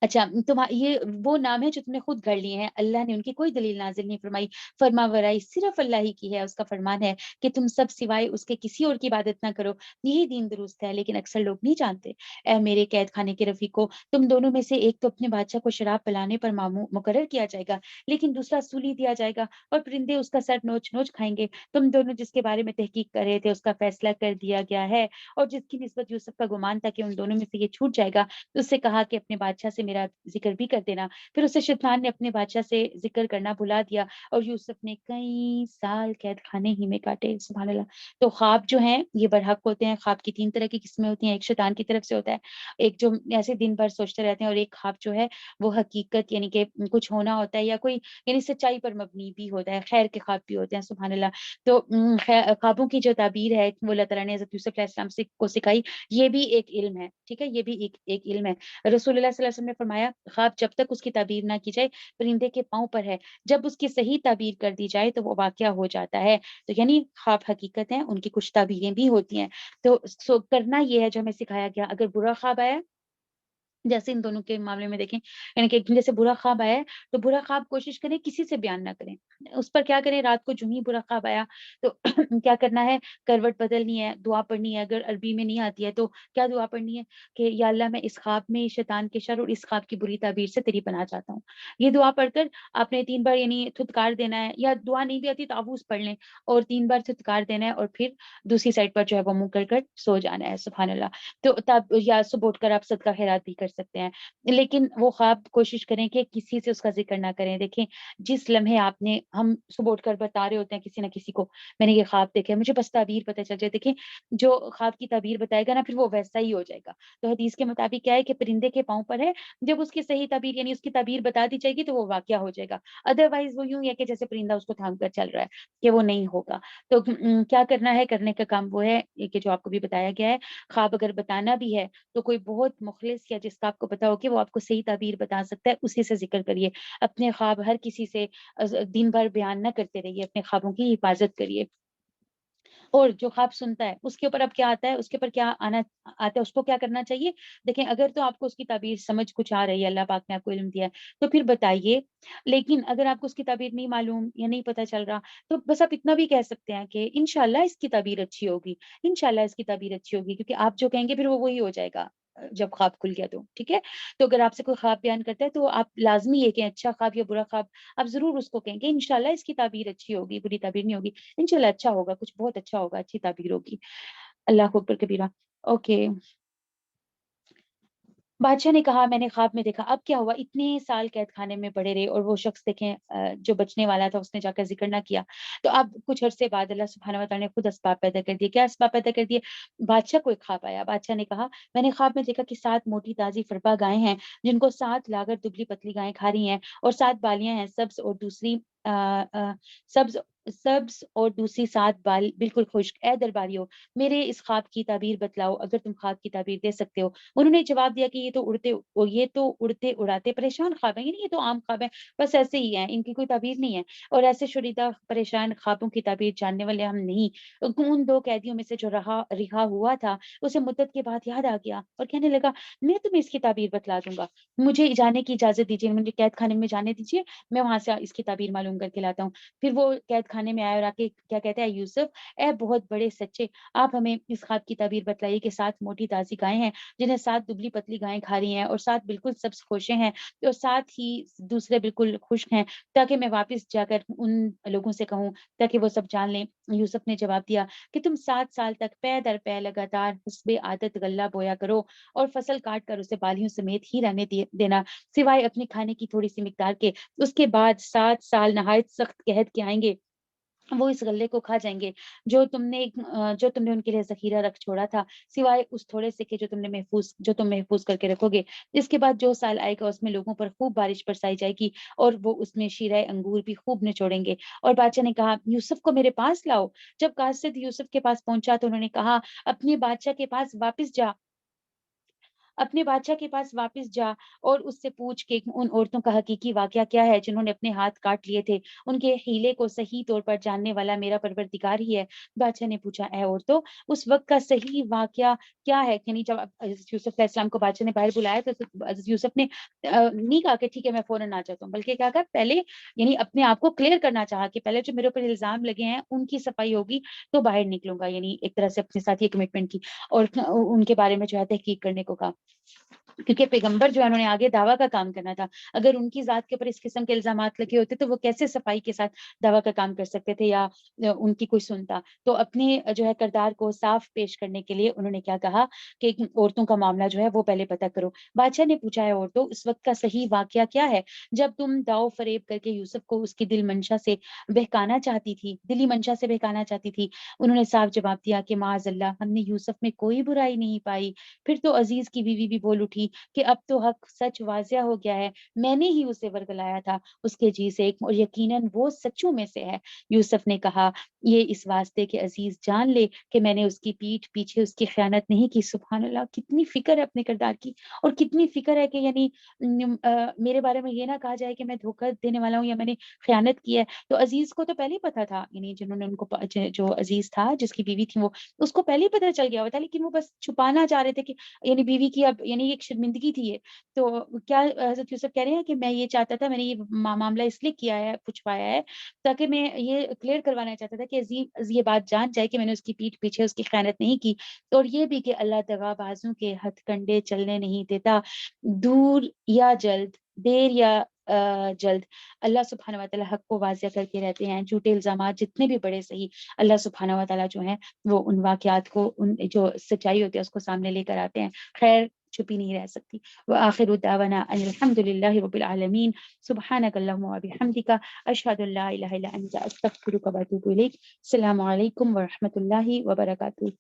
اچھا یہ وہ نام ہے جو تم نے خود گھڑ لیے ہیں، اللہ نے ان کی کوئی دلیل نازل نہیں فرمائی، فرما ورائی صرف اللہ ہی کی ہے، اس کا فرمان ہے کہ تم سب سوائے اس کے کسی اور کی عبادت نہ کرو، یہی دین درست ہے، لیکن اکثر لوگ نہیں جانتے۔ اے میرے قید خانے کے رفیقو، تم دونوں میں سے ایک تو اپنے بادشاہ کو شراب پلانے پر مقرر کیا جائے گا، لیکن دوسرا سولی دیا جائے گا اور پرندے اس کا سر نوچ نوچ کھائیں گے۔ تم دونوں جس کے بارے میں تحقیق کر رہے تھے اس کا فیصلہ کر دیا گیا ہے، اور جس کی نسبت یوسف کا گمان تھا کہ ان دونوں میں سے یہ چھوٹ جائے گا، اس سے کہا کہ اپنے بادشاہ سے میرا ذکر بھی کر دینا۔ پھر اسے شیطان نے اپنے بادشاہ سے ذکر کرنا بھلا دیا اور یوسف نے کئی سال قید خانے ہی میں کاٹے۔ سبحان اللہ۔ تو خواب جو ہیں یہ برحق ہوتے ہیں۔ خواب کی 3 طرح کی قسمیں ہوتی ہیں، ایک شیطان کی طرف سے ہوتا ہے، ایک جو ایسے دن بھر سوچتے رہتے ہیں، اور ایک خواب جو ہے وہ حقیقت یعنی کہ کچھ ہونا ہوتا ہے، یا کوئی یعنی سچائی پر مبنی بھی ہوتا ہے، خیر کے خواب بھی ہوتے ہیں۔ سبحان اللہ۔ تو خوابوں کی جو تعبیر ہے وہ اللہ تعالیٰ نے حضرت یوسف علیہ السلام کو سکھائی، یہ بھی ایک علم ہے، ٹھیک ہے، یہ بھی ایک علم ہے۔ رسول اللہ صلی اللہ علیہ وسلم نے فرمایا خواب جب تک اس کی تعبیر نہ کی جائے پرندے کے پاؤں پر ہے، جب اس کی صحیح تعبیر کر دی جائے تو وہ واقعہ ہو جاتا ہے۔ تو یعنی خواب حقیقت ہیں، ان کی کچھ تعبیریں بھی ہوتی ہیں۔ تو کرنا یہ ہے جو ہمیں سکھایا گیا۔ اگر برا خواب آیا، جیسے ان دونوں کے معاملے میں دیکھیں، یعنی کہ جیسے برا خواب آیا ہے تو برا خواب کوشش کریں کسی سے بیان نہ کریں، اس پر کیا کریں، رات کو جو ہی برا خواب آیا تو کیا کرنا ہے، کروٹ بدلنی ہے، دعا پڑھنی ہے، اگر عربی میں نہیں آتی ہے تو کیا دعا پڑھنی ہے کہ یا اللہ میں اس خواب میں شیطان کے شر اور اس خواب کی بری تعبیر سے تیری پناہ چاہتا ہوں۔ یہ دعا پڑھ کر آپ نے 3 بار یعنی تھتکار دینا ہے، یا دعا نہیں بھی آتی تعوذ پڑھ لیں اور 3 بار تھتکار دینا ہے، اور پھر دوسری سائڈ پر جو ہے وہ منہ کر سو جانا ہے۔ سبحان اللہ۔ تو تب یا صبح اٹھ کر آپ صدقہ خیرات بھی کر سکتے ہیں، لیکن وہ خواب کوشش کریں کہ کسی سے اس کا ذکر نہ کریں۔ دیکھیں جس لمحے ہم صبح اٹھ کر بتا رہے ہوتے ہیں کسی نہ کسی کو میں نے یہ خواب دیکھا ہے، مجھے بس تعبیر پتہ چل جائے، دیکھیں جو خواب کی تعبیر بتائے گا نا پھر وہ ویسا ہی ہو جائے گا۔ تو حدیث کے مطابق کیا ہے کہ پرندے کے پاؤں پر ہے، جب اس کی صحیح تعبیر یعنی اس کی تعبیر بتا دی جائے گی تو وہ واقعہ ہو جائے گا، ادروائز وہ یوں ہی ہے کہ جیسے پرندہ اس کو تھام کر چل رہا ہے، کہ وہ نہیں ہوگا۔ تو کیا کرنا ہے، کرنے کا کام وہ ہے کہ جو آپ کو بھی بتایا گیا ہے، خواب اگر بتانا بھی ہے تو کوئی بہت مخلص یا جس کا آپ کو پتا ہو کہ وہ آپ کو صحیح تعبیر بتا سکتا ہے اسی سے ذکر کریے۔ اپنے خواب ہر کسی سے دن بھر بیان نہ کرتے رہیے، اپنے خوابوں کی حفاظت کریے۔ اور جو خواب سنتا ہے اس کے اوپر اب کیا آتا ہے، اس کے اوپر کیا آنا آتا ہے، اس کو کیا کرنا چاہیے۔ دیکھیں اگر تو آپ کو اس کی تعبیر سمجھ کچھ آ رہی ہے، اللہ پاک نے آپ کو علم دیا ہے تو پھر بتائیے، لیکن اگر آپ کو اس کی تعبیر نہیں معلوم یا نہیں پتہ چل رہا تو بس آپ اتنا بھی کہہ سکتے ہیں کہ انشاءاللہ اس کی تعبیر اچھی ہوگی، انشاءاللہ اس کی تعبیر اچھی ہوگی، کیونکہ آپ جو کہیں گے پھر وہ وہی ہو جائے گا جب خواب کھل گیا تو ٹھیک ہے۔ تو اگر آپ سے کوئی خواب بیان کرتا ہے تو آپ لازمی ہے کہ اچھا خواب یا برا خواب آپ ضرور اس کو کہیں گے انشاءاللہ اس کی تعبیر اچھی ہوگی، بری تعبیر نہیں ہوگی، انشاءاللہ اچھا ہوگا، کچھ بہت اچھا ہوگا، اچھی تعبیر ہوگی۔ اللہ اکبر کبیرہ۔ اوکے، بادشاہ نے کہا میں نے خواب میں دیکھا، اب کیا ہوا، اتنے سال قید خانے میں پڑے رہے اور وہ شخص دیکھیں جو بچنے والا تھا اس نے جا کر ذکر نہ کیا۔ تو اب کچھ عرصے بعد اللہ سبحانہ و تعالیٰ نے خود اسباب پیدا کر دیے۔ کیا اسباب پیدا کر دیے؟ بادشاہ کو ایک خواب آیا، بادشاہ نے کہا میں نے خواب میں دیکھا کہ 7 موٹی تازی فربا گائیں ہیں جن کو 7 لاغر دبلی پتلی گائیں کھا رہی ہیں، اور 7 بالیاں ہیں سبز اور دوسری سبز سبز اور دوسری 7 بال بالکل خشک۔ اے درباریو میرے اس خواب کی تعبیر بتلاؤ اگر تم خواب کی تعبیر دے سکتے ہو۔ انہوں نے جواب دیا کہ یہ تو اڑتے اڑاتے پریشان خواب ہیں، یعنی یہ تو عام خواب ہیں، بس ایسے ہی ہیں، ان کی کوئی تعبیر نہیں ہے، اور ایسے شریدہ پریشان خوابوں کی تعبیر جاننے والے ہم نہیں۔ ان 2 قیدیوں میں سے جو رہا ہوا تھا اسے مدت کے بعد یاد آ گیا اور کہنے لگا میں تمہیں اس کی تعبیر بتلا دوں گا، مجھے جانے کی اجازت دیجیے، مجھے قید خانے میں جانے دیجیے، میں وہاں سے اس کی تعبیر معلوم کر کے لاتا ہوں۔ پھر وہ قید خانے میں آیا اور آ کے کیا کہتا ہے، یوسف اے بہت بڑے سچے، آپ ہمیں اس خواب کی تعبیر بتلائیے کہ 7 موٹی تازی گائیں ہیں جنہیں 7 دبلی پتلی گائیں کھا رہی ہیں، اور 7 بالکل سبز خوشیں ہیں اور 7 ہی دوسرے بالکل خشک ہیں، تاکہ میں واپس جا کر ان لوگوں سے کہوں تاکہ وہ سب جان لیں۔ یوسف نے جواب دیا کہ تم 7 سال تک پے در پے لگاتار حسب عادت غلہ بویا کرو اور فصل کاٹ کر اسے بالیوں سمیت ہی رہنے دینا، سوائے اپنے کھانے کی تھوڑی سی مقدار کے۔ اس کے بعد 7 سال نہایت سخت قحط کے آئیں گے، وہ اس غلے کو کھا جائیں گے جو تم نے ان کے لیے ذخیرہ رکھ چھوڑا تھا، سوائے اس تھوڑے سے کہ جو تم محفوظ کر کے رکھو گے۔ اس کے بعد جو سال آئے گا اس میں لوگوں پر خوب بارش برسائی جائے گی اور وہ اس میں شیرہ انگور بھی خوب نچوڑیں گے۔ اور بادشاہ نے کہا یوسف کو میرے پاس لاؤ۔ جب قاصد یوسف کے پاس پہنچا تو انہوں نے کہا اپنے بادشاہ کے پاس واپس جا اپنے بادشاہ کے پاس واپس جا اور اس سے پوچھ کہ ان عورتوں کا حقیقی واقعہ کیا ہے جنہوں نے اپنے ہاتھ کاٹ لیے تھے، ان کے ہیلے کو صحیح طور پر جاننے والا میرا پروردگار ہی ہے۔ بادشاہ نے پوچھا، اے عورتوں، اس وقت کا صحیح واقعہ کیا ہے؟ یعنی جب حضرت یوسف علیہ السلام کو بادشاہ نے باہر بلایا تو حضرت یوسف نے نہیں کہا کہ ٹھیک ہے میں فوراً آ جاتا ہوں، بلکہ کہا کہ پہلے یعنی اپنے آپ کو کلیئر کرنا چاہا کہ پہلے جو میرے اوپر الزام لگے ہیں ان کی صفائی ہوگی تو باہر نکلوں گا، یعنی ایک طرح سے اپنے ساتھ یہ کمٹمنٹ کی اور ان کے بارے میں جو ہے تحقیق کرنے کو کہا، کیونکہ پیغمبر جو ہے انہوں نے آگے دعویٰ کا کام کرنا تھا۔ اگر ان کی ذات کے اوپر اس قسم کے الزامات لگے ہوتے تو وہ کیسے صفائی کے ساتھ دعویٰ کا کام کر سکتے تھے یا ان کی کوئی سنتا؟ تو اپنے جو ہے کردار کو صاف پیش کرنے کے لیے انہوں نے کیا کہا کہ عورتوں کا معاملہ جو ہے وہ پہلے پتہ کرو۔ بادشاہ نے پوچھا ہے عورتوں اس وقت کا صحیح واقعہ کیا ہے جب تم داؤ فریب کر کے یوسف کو اس کی دلی منشا سے بہکانا چاہتی تھی؟ انہوں نے صاف جواب دیا کہ معاذ اللہ، ہم نے یوسف میں کوئی برائی نہیں پائی۔ پھر تو عزیز کی بیوی بھی بول اٹھی کہ اب تو حق سچ واضح ہو گیا ہے، میں نے ہی اسے ورگلایا تھا اس کے جی سے، اور یقیناً وہ سچوں میں سے ہے۔ یوسف نے کہا، یہ اس واسطے کہ عزیز جان لے کہ میں نے اس کی پیٹھ پیچھے اس کی خیانت نہیں کی۔ سبحان اللہ، کتنی فکر ہے اپنے کردار کی، اور کتنی فکر ہے کہ یعنی میرے بارے میں یہ نہ کہا جائے کہ میں دھوکہ دینے والا ہوں یا میں نے خیانت کی ہے۔ تو عزیز کو تو پہلے ہی پتا تھا، یعنی جنہوں نے ان کو جو عزیز تھا جس کی بیوی تھی وہ اس کو پہلے ہی پتہ چل گیا ہوا تھا، لیکن وہ بس چھپانا چاہ رہے تھے کہ یعنی بیوی کی اب یعنی ایک شرمندگی تھی یہ۔ تو کیا حضرت یوسف کہہ رہے ہیں کہ میں یہ چاہتا تھا، میں نے یہ معاملہ اس لیے کیا ہے، پچھوایا ہے تاکہ میں یہ کلیئر کروانا چاہتا تھا کہ عزیز یہ بات جان جائے کہ میں نے اس کی پیٹھ پیچھے اس کی خیانت نہیں کی، اور یہ بھی کہ اللہ دغا بازوں کے ہتھ کنڈے چلنے نہیں دیتا، دور یا جلد، دیر یا جلد اللہ سبحانہ و تعالیٰ حق کو واضح کر کے رہتے ہیں۔ جھوٹے الزامات جتنے بھی بڑے صحیح، اللہ سبحانہ و تعالیٰ جو ہیں وہ ان واقعات کو، ان جو سچائی ہوتی ہے اس کو سامنے لے کر آتے ہیں، خیر چھپی نہیں رہ سکتی۔ وآخر دعوانا ان الحمد للہ رب العالمین، سبحانک اللہم و بحمدک، اشہد ان لا الہ الا انت، استغفرک و اتوب الیک۔ السلام علیکم ورحمۃ اللہ وبرکاتہ۔